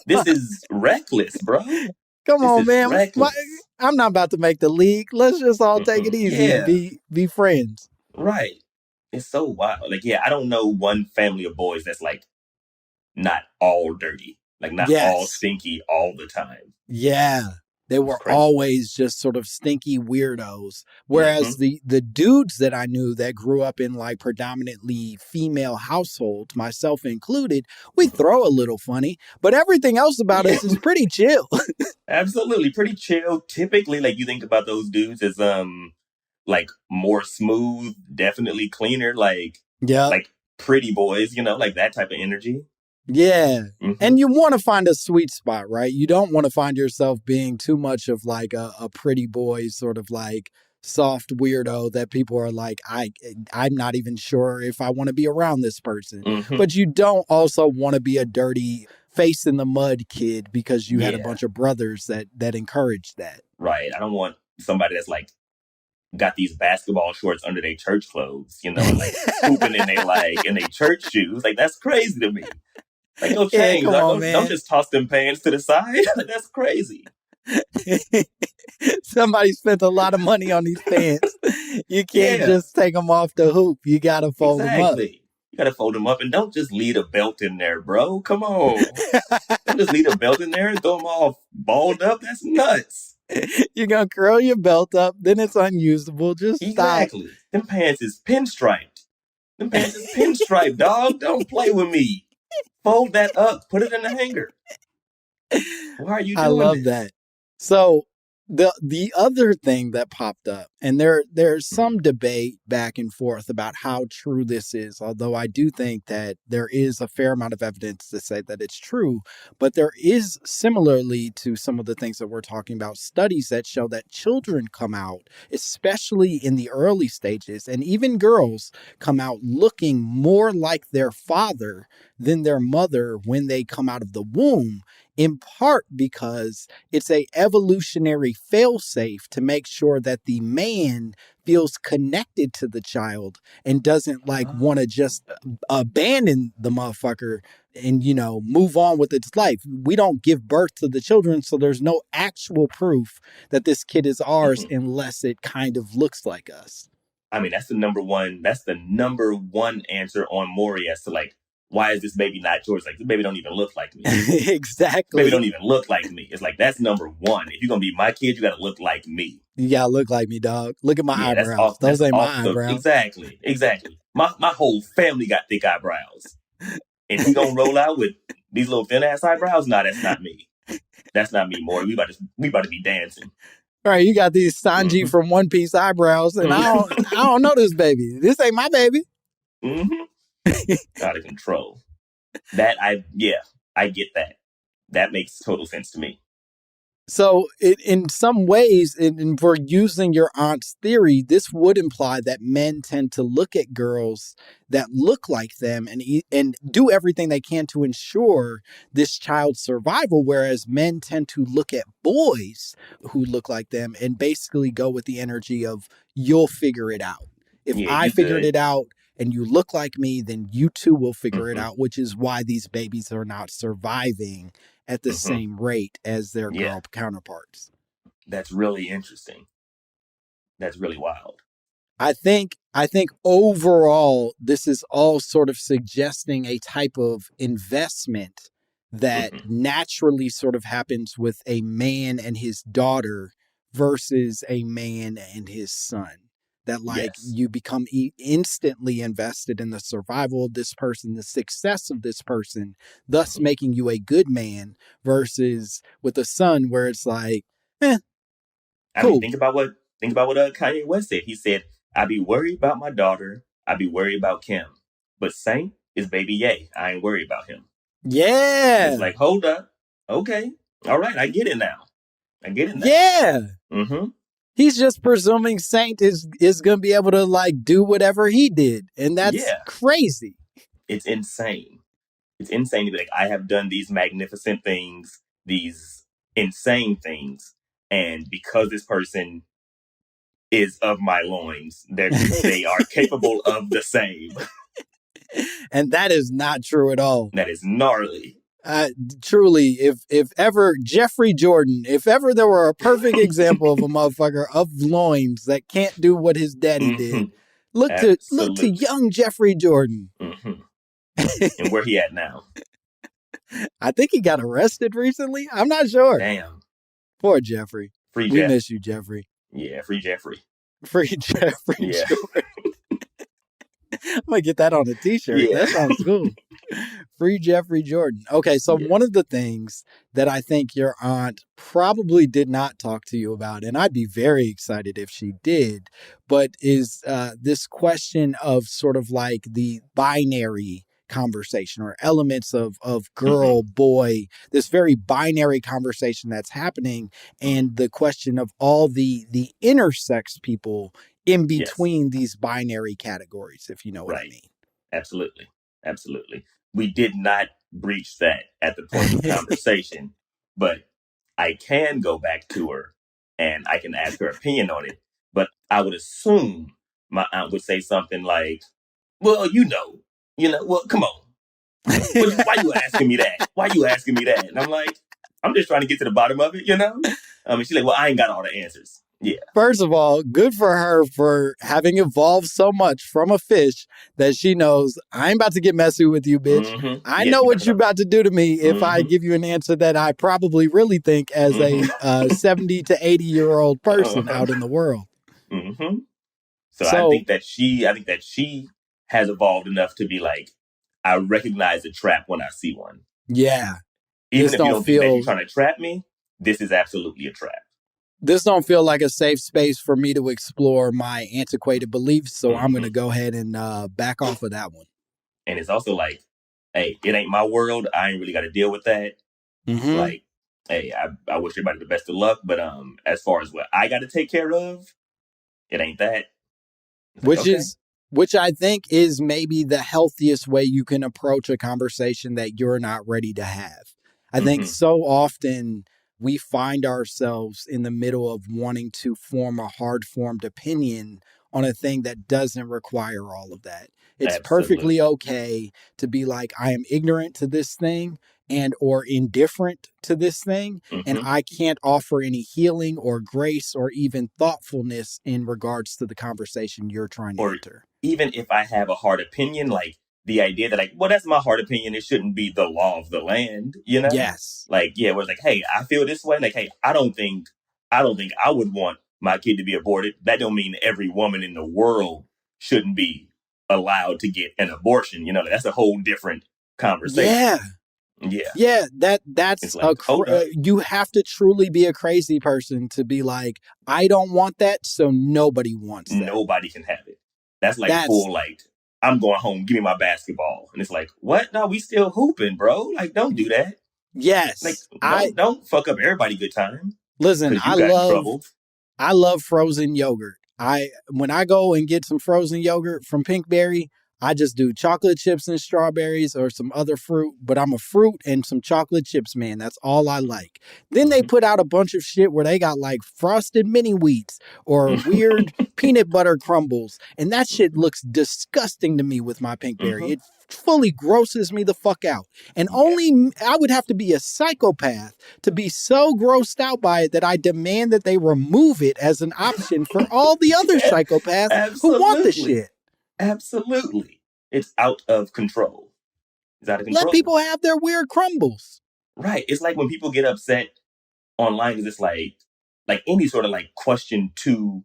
[SPEAKER 2] this is reckless, bro.
[SPEAKER 1] Come on, man. I'm not about to make the league. Let's just all take it easy and be friends.
[SPEAKER 2] Right. It's so wild. Like, yeah, I don't know one family of boys that's like not all dirty, like not all
[SPEAKER 1] Yes.
[SPEAKER 2] stinky all the time.
[SPEAKER 1] Yeah. They were
[SPEAKER 2] crazy.
[SPEAKER 1] always just sort of stinky weirdos. Whereas the dudes that I knew that grew up in like predominantly female households, myself included, we throw a little funny, but everything else about us is pretty chill.
[SPEAKER 2] Absolutely. Pretty chill. Typically, like you think about those dudes as like more smooth, definitely cleaner, like pretty boys, you know, like that type of energy.
[SPEAKER 1] Yeah. And you want to find a sweet spot, right? You don't want to find yourself being too much of like a pretty boy, sort of like soft weirdo that people are like, I'm not even sure if I want to be around this person. But you don't also want to be a dirty face in the mud kid because you had a bunch of brothers that encouraged that.
[SPEAKER 2] Right. I don't want somebody that's like got these basketball shorts under their church clothes, you know, and like hooping in their church shoes. Like, that's crazy to me. Like, go change. Don't just toss them pants to the side. Like, that's crazy.
[SPEAKER 1] Somebody spent a lot of money on these pants. You can't just take them off the hoop. You got to fold them up.
[SPEAKER 2] You got to fold them up, and don't just leave a belt in there, bro. Come on. Don't just leave a belt in there and throw them all balled up. That's nuts.
[SPEAKER 1] You're going to curl your belt up, then it's unusable. Just stop.
[SPEAKER 2] Them pants is pinstriped. Dog. Don't play with me. Fold that up. Put it in the hanger. Why are you doing
[SPEAKER 1] I love
[SPEAKER 2] this?
[SPEAKER 1] that. So the other thing that popped up, and there's some debate back and forth about how true this is, although I do think that there is a fair amount of evidence to say that it's true. But there is, similarly to some of the things that we're talking about, studies that show that children come out, especially in the early stages, and even girls come out looking more like their father than their mother when they come out of the womb, in part because it's a evolutionary failsafe to make sure that the man feels connected to the child and doesn't like want to just abandon the motherfucker and, you know, move on with its life. We don't give birth to the children, so there's no actual proof that this kid is ours unless it kind of looks like us.
[SPEAKER 2] I mean, that's the number one answer on Maury as to like, why is this baby not yours? Like, this baby don't even look like me.
[SPEAKER 1] Exactly.
[SPEAKER 2] Baby don't even look like me. It's like, that's number one. If you're going to be my kid, you got to look like me.
[SPEAKER 1] You got to look like me, dog. Look at my eyebrows. Those ain't my eyebrows.
[SPEAKER 2] Exactly. My whole family got thick eyebrows. And he going to roll out with these little thin-ass eyebrows? Nah, that's not me. That's not me, Maury. We about to be dancing.
[SPEAKER 1] All right, you got these Sanji from One Piece eyebrows, and I don't know this baby. This ain't my baby.
[SPEAKER 2] Out of control. I get that. That makes total sense to me.
[SPEAKER 1] So in some ways, and for using your aunt's theory, this would imply that men tend to look at girls that look like them and do everything they can to ensure this child's survival, whereas men tend to look at boys who look like them and basically go with the energy of, you'll figure it out. If I figured it out, and you look like me, then you too will figure it out, which is why these babies are not surviving at the same rate as their girl counterparts.
[SPEAKER 2] That's really interesting. That's really wild.
[SPEAKER 1] I think overall, this is all sort of suggesting a type of investment that naturally sort of happens with a man and his daughter versus a man and his son. That you become instantly invested in the survival of this person, the success of this person, thus making you a good man, versus with a son where it's like, cool.
[SPEAKER 2] I mean, think about what Kanye West said. He said, I be worried about my daughter. I be worried about Kim. But Saint is baby Ye. I ain't worried about him.
[SPEAKER 1] Yeah.
[SPEAKER 2] It's like, hold up. Okay. All right. I get it now.
[SPEAKER 1] Yeah. He's just presuming Saint is going to be able to like do whatever he did. And that's crazy.
[SPEAKER 2] It's insane. It's insane to be like, I have done these magnificent things, these insane things. And because this person is of my loins, they are capable of the same.
[SPEAKER 1] And that is not true at all.
[SPEAKER 2] That is gnarly.
[SPEAKER 1] Truly, if ever Jeffrey Jordan, if ever there were a perfect example of a motherfucker of loins that can't do what his daddy did, Look to
[SPEAKER 2] Absolutely.
[SPEAKER 1] young Jeffrey Jordan.
[SPEAKER 2] hmm And where he at now?
[SPEAKER 1] I think he got arrested recently. I'm not sure.
[SPEAKER 2] Damn.
[SPEAKER 1] Poor Jeffrey.
[SPEAKER 2] Free
[SPEAKER 1] We
[SPEAKER 2] Jeff.
[SPEAKER 1] miss you, Jeffrey.
[SPEAKER 2] Yeah, free Jeffrey.
[SPEAKER 1] Free Jeffrey
[SPEAKER 2] Yeah.
[SPEAKER 1] Jordan. I'm gonna get that on a t-shirt.
[SPEAKER 2] Yeah.
[SPEAKER 1] That sounds cool. Free Jeffrey Jordan. Okay, so
[SPEAKER 2] Yeah.
[SPEAKER 1] one of the things that I think your aunt probably did not talk to you about, and I'd be very excited if she did, but is this question of sort of like the binary conversation or elements of girl, boy, this very binary conversation that's happening, and the question of all the intersex people in
[SPEAKER 2] Yes.
[SPEAKER 1] between these binary categories, if you know what I
[SPEAKER 2] Right.
[SPEAKER 1] mean.
[SPEAKER 2] Absolutely. Absolutely. We did not breach that at the point of the conversation, but I can go back to her and I can ask her opinion on it. But I would assume my aunt would say something like, well, well, come on. Why you asking me that? Why you asking me that? And I'm like, I'm just trying to get to the bottom of it, she's like, well, I ain't got all the answers. Yeah.
[SPEAKER 1] First of all, good for her for having evolved so much from a fish that she knows, I ain't about to get messy with you, bitch.
[SPEAKER 2] Mhm.
[SPEAKER 1] I
[SPEAKER 2] Yeah,
[SPEAKER 1] know
[SPEAKER 2] you
[SPEAKER 1] what
[SPEAKER 2] never
[SPEAKER 1] you're
[SPEAKER 2] know.
[SPEAKER 1] about to do to me if I
[SPEAKER 2] Mhm.
[SPEAKER 1] give you an answer that I probably really think as a 70 to 80-year-old person out in the world.
[SPEAKER 2] Mm-hmm. So I think that she has evolved enough to be like, I recognize a trap when I see one.
[SPEAKER 1] Yeah.
[SPEAKER 2] Even
[SPEAKER 1] This
[SPEAKER 2] if you
[SPEAKER 1] don't
[SPEAKER 2] don't think that
[SPEAKER 1] feel
[SPEAKER 2] you're trying to trap me, this is absolutely a trap.
[SPEAKER 1] this don't feel like a safe space for me to explore my antiquated beliefs, so I'm
[SPEAKER 2] Mhm.
[SPEAKER 1] going to go ahead and back off of that one.
[SPEAKER 2] And it's also like, hey, it ain't my world. I ain't really got to deal with that.
[SPEAKER 1] Mhm.
[SPEAKER 2] Like, hey, I wish everybody the best of luck, but as far as what I got to take care of, it ain't that. It's like, okay.
[SPEAKER 1] Which I think is maybe the healthiest way you can approach a conversation that you're not ready to have. I think
[SPEAKER 2] Mhm.
[SPEAKER 1] so often we find ourselves in the middle of wanting to form a hard-formed opinion on a thing that doesn't require all of that. It's perfectly
[SPEAKER 2] Absolutely.
[SPEAKER 1] okay to be like, I am ignorant to this thing and or indifferent to this thing, and
[SPEAKER 2] Mhm.
[SPEAKER 1] I can't offer any healing or grace or even thoughtfulness in regards to the conversation you're trying to
[SPEAKER 2] Or
[SPEAKER 1] enter.
[SPEAKER 2] even if I have a hard opinion, like the idea that, like, well, that's my hard opinion. It shouldn't be the law of the land,
[SPEAKER 1] Yes.
[SPEAKER 2] Like, yeah, where it's like, hey, I feel this way. Like, hey, I don't think I would want my kid to be aborted. That don't mean every woman in the world shouldn't be allowed to get an abortion. That's a whole different conversation.
[SPEAKER 1] Yeah.
[SPEAKER 2] Yeah.
[SPEAKER 1] Yeah, that's
[SPEAKER 2] It's like,
[SPEAKER 1] you have to truly be a crazy person to be like, I don't want that, so nobody wants that.
[SPEAKER 2] Nobody can have it. That's like
[SPEAKER 1] That's
[SPEAKER 2] full, like, I'm going home, give me my basketball. And it's like, what? No, we still hooping, bro. Like, don't do that.
[SPEAKER 1] yes.
[SPEAKER 2] Like, don't fuck up everybody good time.
[SPEAKER 1] Listen,
[SPEAKER 2] Because you got in trouble.
[SPEAKER 1] I love frozen yogurt. When I go and get some frozen yogurt from Pinkberry, I just do chocolate chips and strawberries or some other fruit, but I'm a fruit and some chocolate chips, man. That's all I like. Then they put out a bunch of shit where they got like frosted mini wheats or weird peanut butter crumbles. And that shit looks disgusting to me with my Pinkberry. It fully grosses me the fuck out. And only I would have to be a psychopath to be so grossed out by it that I demand that they remove it as an option for all the other psychopaths who want the shit.
[SPEAKER 2] Absolutely. It's out of control. It's out of control.
[SPEAKER 1] Let people have their weird crumbles.
[SPEAKER 2] Right. It's like when people get upset online because it's like any sort of like question to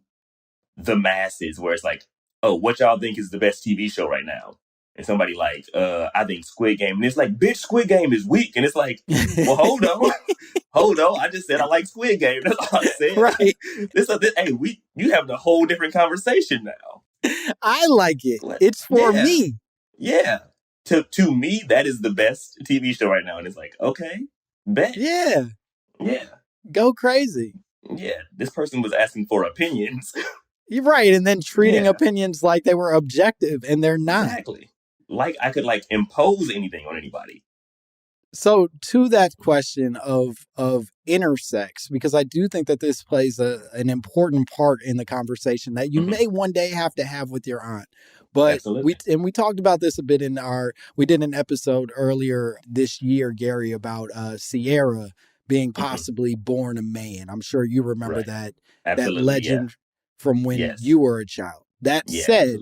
[SPEAKER 2] the masses where it's like, oh, what y'all think is the best TV show right now? And somebody like, I think Squid Game. And it's like, bitch, Squid Game is weak. And it's like, well, hold on. Hold on. I just said I like Squid Game. That's all I said.
[SPEAKER 1] Right.
[SPEAKER 2] You have a whole different conversation now.
[SPEAKER 1] I like it. It's for me.
[SPEAKER 2] Yeah. To me, that is the best TV show right now. And it's like, okay, bet.
[SPEAKER 1] Yeah.
[SPEAKER 2] Yeah.
[SPEAKER 1] Go crazy.
[SPEAKER 2] Yeah. This person was asking for opinions.
[SPEAKER 1] You're right. And then treating opinions like they were objective and they're not.
[SPEAKER 2] Exactly. Like I could like impose anything on anybody.
[SPEAKER 1] So to that question of intersex, because I do think that this plays an important part in the conversation that you may one day have to have with your aunt. But we talked about this a bit we did an episode earlier this year, Gary, about Sierra being possibly born a man. I'm sure you remember that legend from when you were a child. That said,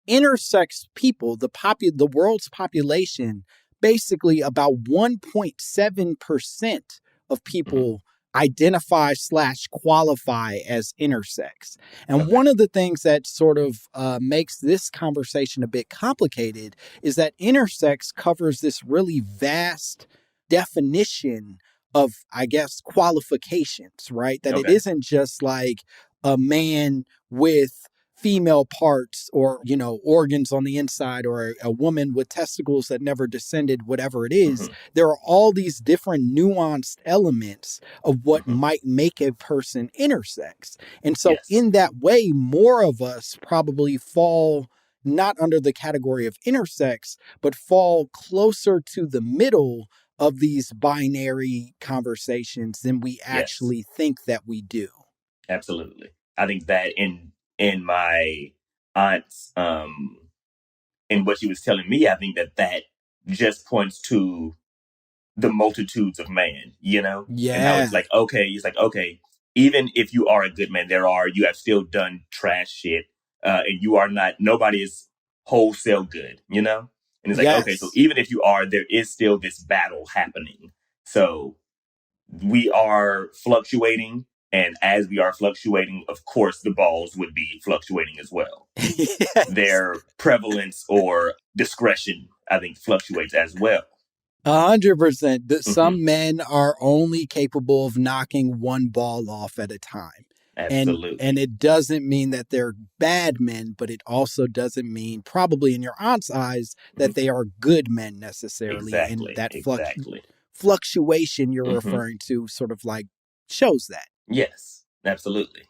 [SPEAKER 1] intersex people, the world's population, basically about 1.7% of people identify/qualify as intersex. And
[SPEAKER 2] Okay.
[SPEAKER 1] one of the things that sort of makes this conversation a bit complicated is that intersex covers this really vast definition of, I guess, qualifications, right? That it
[SPEAKER 2] Okay.
[SPEAKER 1] isn't just like a man with female parts or, organs on the inside, or a woman with testicles that never descended, whatever it is.
[SPEAKER 2] Mm-hmm.
[SPEAKER 1] There are all these different nuanced elements of what
[SPEAKER 2] Mm-hmm.
[SPEAKER 1] might make a person intersex. And so
[SPEAKER 2] Yes.
[SPEAKER 1] in that way, more of us probably fall not under the category of intersex, but fall closer to the middle of these binary conversations than we actually think that we do.
[SPEAKER 2] Absolutely. I think that in my aunt's in what she was telling me, I think that just points to the multitudes of man, and how
[SPEAKER 1] Yeah.
[SPEAKER 2] it's like, okay, even if you are a good man, you have still done trash shit, and you are not, nobody is wholesale good, and it's like, okay, so
[SPEAKER 1] Yes.
[SPEAKER 2] even if you are, there is still this battle happening. So we are fluctuating, and as we are fluctuating, of course, the balls would be fluctuating as well.
[SPEAKER 1] Yes.
[SPEAKER 2] Their prevalence or discretion, I think, fluctuates as well.
[SPEAKER 1] 100%. Some men are only capable of knocking one ball off at a time.
[SPEAKER 2] Absolutely.
[SPEAKER 1] And it doesn't mean that they're bad men, but it also doesn't mean, probably in your aunt's eyes, that they are good men necessarily.
[SPEAKER 2] Exactly.
[SPEAKER 1] And that
[SPEAKER 2] Exactly.
[SPEAKER 1] fluctuation you're referring to sort of like shows that.
[SPEAKER 2] Yes, absolutely.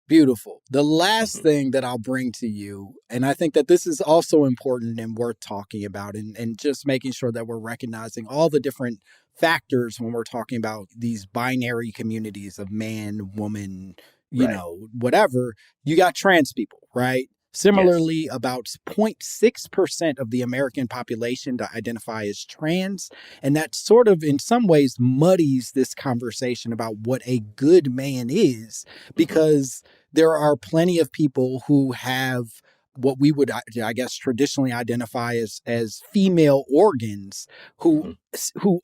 [SPEAKER 1] Beautiful. The last thing that I'll bring to you, and I think that this is also important and worth talking about, and just making sure that we're recognizing all the different factors when we're talking about these binary communities of man, woman, whatever. You got trans people, right? Similarly, about 0.6% of the American population to identify as trans. And that sort of, in some ways, muddies this conversation about what a good man is, because there are plenty of people who have what we would, I guess, traditionally identify as female organs who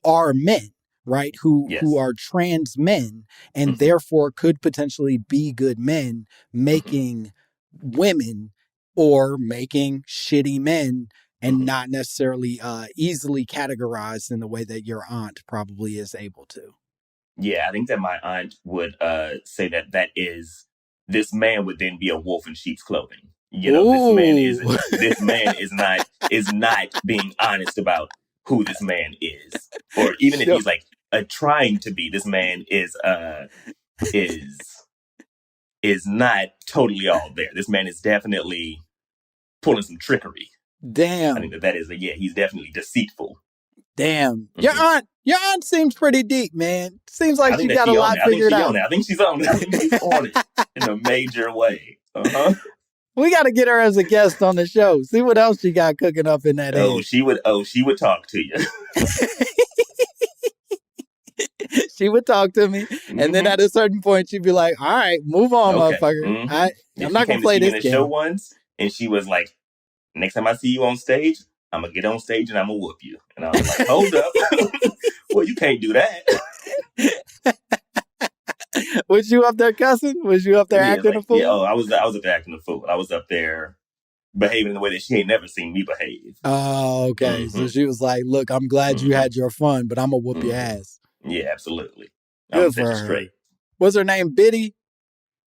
[SPEAKER 1] are men, right? Who are trans men, and therefore could potentially be good men, making women or making shitty men, and not necessarily easily categorized in the way that your aunt probably is able to.
[SPEAKER 2] Yeah, I think that my aunt would say that this man would then be a wolf in sheep's clothing. This man is not being honest about who this man is, or even if he's like trying to be. This man is not totally all there. This man is definitely pulling some trickery.
[SPEAKER 1] Damn.
[SPEAKER 2] I think that is he's definitely deceitful.
[SPEAKER 1] Damn. Your aunt seems pretty deep, man. Seems like she got a lot figured out.
[SPEAKER 2] I think she's on it. I think she's on it in a major way.
[SPEAKER 1] We got to get her as a guest on the show. See what else she got cooking up in that head.
[SPEAKER 2] She would talk to you.
[SPEAKER 1] She would talk to me, and then at a certain point, she'd be like, "All right, move on, motherfucker. I'm not gonna play this game."
[SPEAKER 2] Show once, and she was like, "Next time I see you on stage, I'm gonna get on stage and I'm gonna whoop you." And I was like, "Hold up, well, you can't do that."
[SPEAKER 1] Was you up there cussing? Was you up there acting a fool?
[SPEAKER 2] Yeah, I was up there acting a fool. I was up there behaving in the way that she ain't never seen me behave.
[SPEAKER 1] Oh, okay. So she was like, "Look, I'm glad you had your fun, but I'm gonna whoop your ass."
[SPEAKER 2] Yeah, absolutely.
[SPEAKER 1] Good for her. Straight. What's her name? Biddy?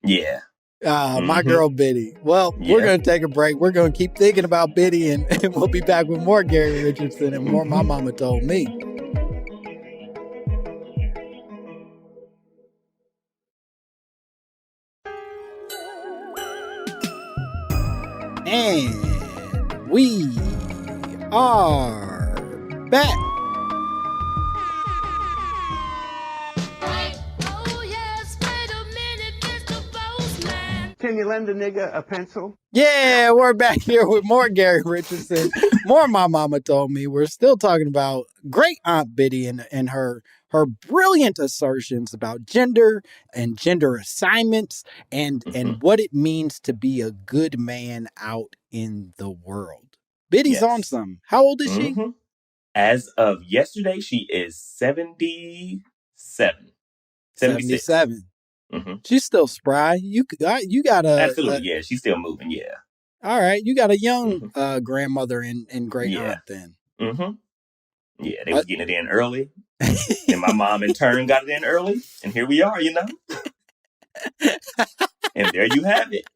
[SPEAKER 2] Yeah.
[SPEAKER 1] My girl Biddy. Well, we're going to take a break. We're going to keep thinking about Biddy, and we'll be back with more Gary Richardson and more My Mama Told Me. And we are back.
[SPEAKER 6] Can you lend a nigga a pencil?
[SPEAKER 1] Yeah, we're back here with more Gary Richardson, more My Mama Told Me. We're still talking about great Aunt Biddy and her her brilliant assertions about gender and gender assignments and what it means to be a good man out in the world. Biddy's on some. How old is she?
[SPEAKER 2] As of yesterday, she is 77. 76.
[SPEAKER 1] 77. She's still spry. You got a...
[SPEAKER 2] Absolutely, yeah. She's still moving, yeah.
[SPEAKER 1] All right. You got a young grandmother and great aunt then.
[SPEAKER 2] Yeah, they was getting it in early. And my mom, in turn, got it in early. And here we are, you know. And there you have it.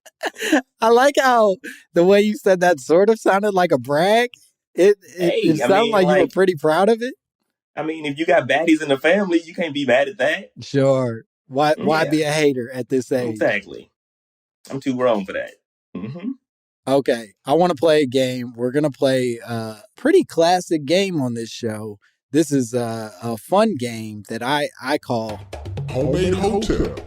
[SPEAKER 1] I like how the way you said that sort of sounded like a brag. It sounded like you were pretty proud of it.
[SPEAKER 2] I mean, if you got baddies in the family, you can't be mad at that.
[SPEAKER 1] Sure. Why be a hater at this age?
[SPEAKER 2] Exactly. I'm too grown for that.
[SPEAKER 1] Okay. I want to play a game. We're going to play a pretty classic game on this show. This is a fun game that I call
[SPEAKER 3] Homemade Hotep.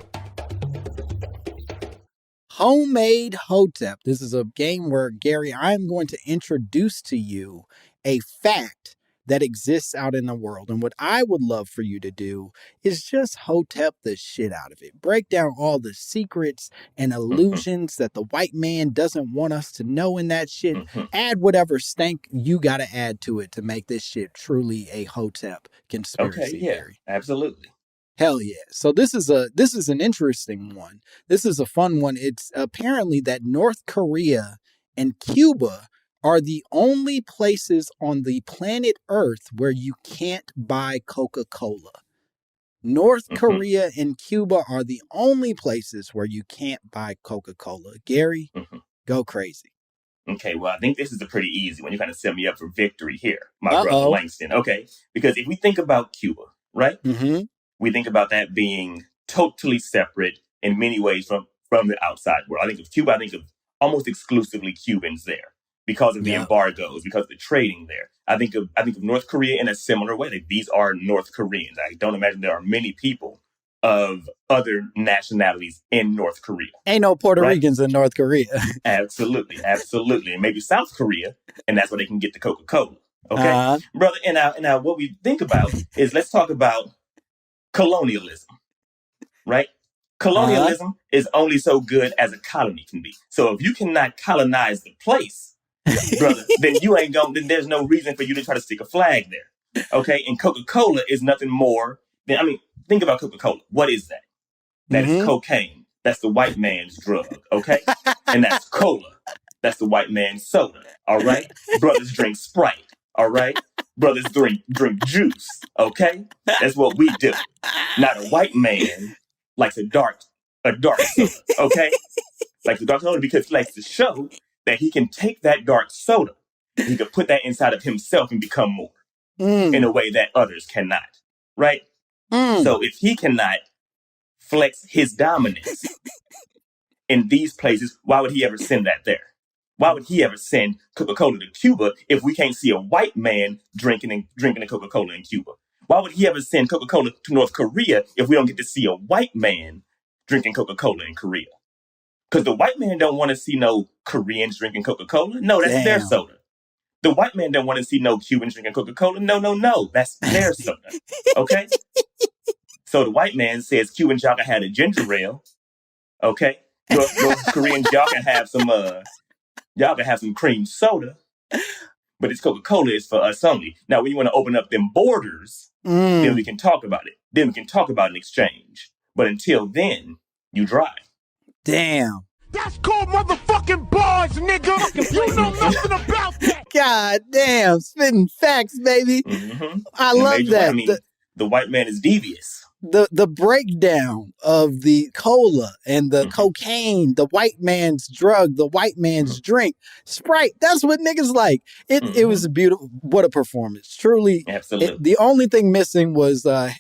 [SPEAKER 1] Homemade Hotep. This is a game where, Gary, I'm going to introduce to you a fact that exists out in the world. And what I would love for you to do is just Hotep the shit out of it. Break down all the secrets and illusions that the white man doesn't want us to know in that shit. Add whatever stank you got to add to it to make this shit truly a Hotep conspiracy theory.
[SPEAKER 2] Absolutely.
[SPEAKER 1] Hell yeah. So this is an interesting one. This is a fun one. It's apparently that North Korea and Cuba are the only places on the planet Earth where you can't buy Coca-Cola. North Korea and Cuba are the only places where you can't buy Coca-Cola. Gary, go crazy.
[SPEAKER 2] Okay, well, I think this is a pretty easy one. You kind of set me up for victory here, my brother Langston. Okay, because if we think about Cuba, right? We think about that being totally separate in many ways from the outside world. I think of Cuba, I think of almost exclusively Cubans there because of the embargoes, because of the trading there. I think of North Korea in a similar way. Like, these are North Koreans. I don't imagine there are many people of other nationalities in North Korea.
[SPEAKER 1] Ain't no Puerto Ricans in North Korea.
[SPEAKER 2] Absolutely. And maybe South Korea, and that's where they can get the Coca-Cola. Okay, brother. And now what we think about is, let's talk about colonialism, right? Colonialism is only so good as a colony can be. So if you cannot colonize the place, brother, then then there's no reason for you to try to stick a flag there. Okay. And Coca-Cola is nothing more than, think about Coca-Cola. What is that? That is cocaine. That's the white man's drug. Okay. And that's cola. That's the white man's soda. All right. Brothers drink Sprite. All right. Brothers drink juice. Okay. That's what we do. Not a white man likes a dark soda. Okay. Likes a dark soda because he likes to show that he can take that dark soda, he can put that inside of himself and become more in a way that others cannot. Right. So if he cannot flex his dominance in these places, why would he ever send that there? Why would he ever send Coca-Cola to Cuba if we can't see a white man drinking a Coca-Cola in Cuba? Why would he ever send Coca-Cola to North Korea if we don't get to see a white man drinking Coca-Cola in Korea? Because the white man don't want to see no Koreans drinking Coca-Cola. No, that's their soda. The white man don't want to see no Cubans drinking Coca-Cola. No. That's their soda. Okay? So the white man says, Cubans, y'all can have a ginger ale. Okay? North Koreans, y'all can have some cream soda. But it's Coca-Cola is for us only. Now, when you want to open up them borders, then we can talk about it. Then we can talk about an exchange. But until then, you dry.
[SPEAKER 1] Damn.
[SPEAKER 3] That's called motherfucking bars, nigga. You know nothing about that.
[SPEAKER 1] God damn. Spitting facts, baby. I love that.
[SPEAKER 2] The white man is devious.
[SPEAKER 1] The breakdown of the cola and the cocaine, the white man's drug, the white man's drink, Sprite. That's what niggas like. It was a beautiful, what a performance. Truly.
[SPEAKER 2] Absolutely.
[SPEAKER 1] The only thing missing was a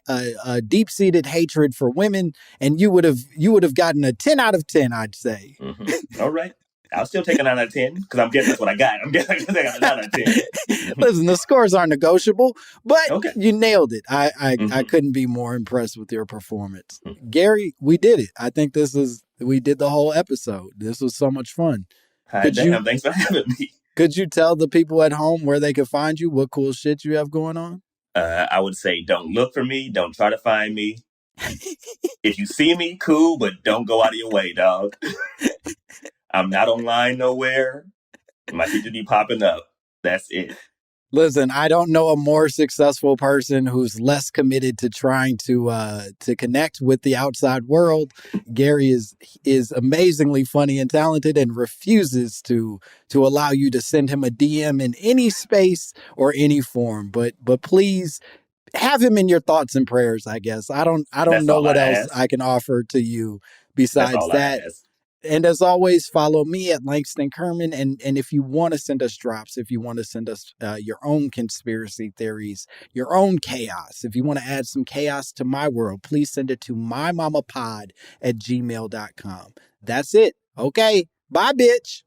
[SPEAKER 1] deep-seated hatred for women, and you would have gotten a 10 out of 10, I'd say.
[SPEAKER 2] All right. I'll still take an 9 out of 10 because I'm guessing that's what I got. I'm guessing I got a 9 out of 10.
[SPEAKER 1] Listen, the scores aren't negotiable, but you nailed it. I couldn't be more impressed with your performance. Gary, we did it. I think we did the whole episode. This was so much fun.
[SPEAKER 2] Thanks for having me.
[SPEAKER 1] Could you tell the people at home where they could find you, what cool shit you have going on?
[SPEAKER 2] I would say don't look for me. Don't try to find me. If you see me, cool, but don't go out of your way, dog. I'm not online nowhere. My picture be popping up. That's it.
[SPEAKER 1] Listen, I don't know a more successful person who's less committed to trying to connect with the outside world. Gary is amazingly funny and talented and refuses to allow you to send him a DM in any space or any form. But please have him in your thoughts and prayers, I guess. I don't
[SPEAKER 2] That's
[SPEAKER 1] know
[SPEAKER 2] all
[SPEAKER 1] what
[SPEAKER 2] I
[SPEAKER 1] else
[SPEAKER 2] ask.
[SPEAKER 1] I can offer to you
[SPEAKER 2] That's
[SPEAKER 1] besides
[SPEAKER 2] all
[SPEAKER 1] that.
[SPEAKER 2] I ask.
[SPEAKER 1] And as always, follow me at Langston Kerman. And if you want to send us drops, if you want to send us your own conspiracy theories, your own chaos, if you want to add some chaos to my world, please send it to mymommapod@gmail.com. That's it. Okay. Bye, bitch.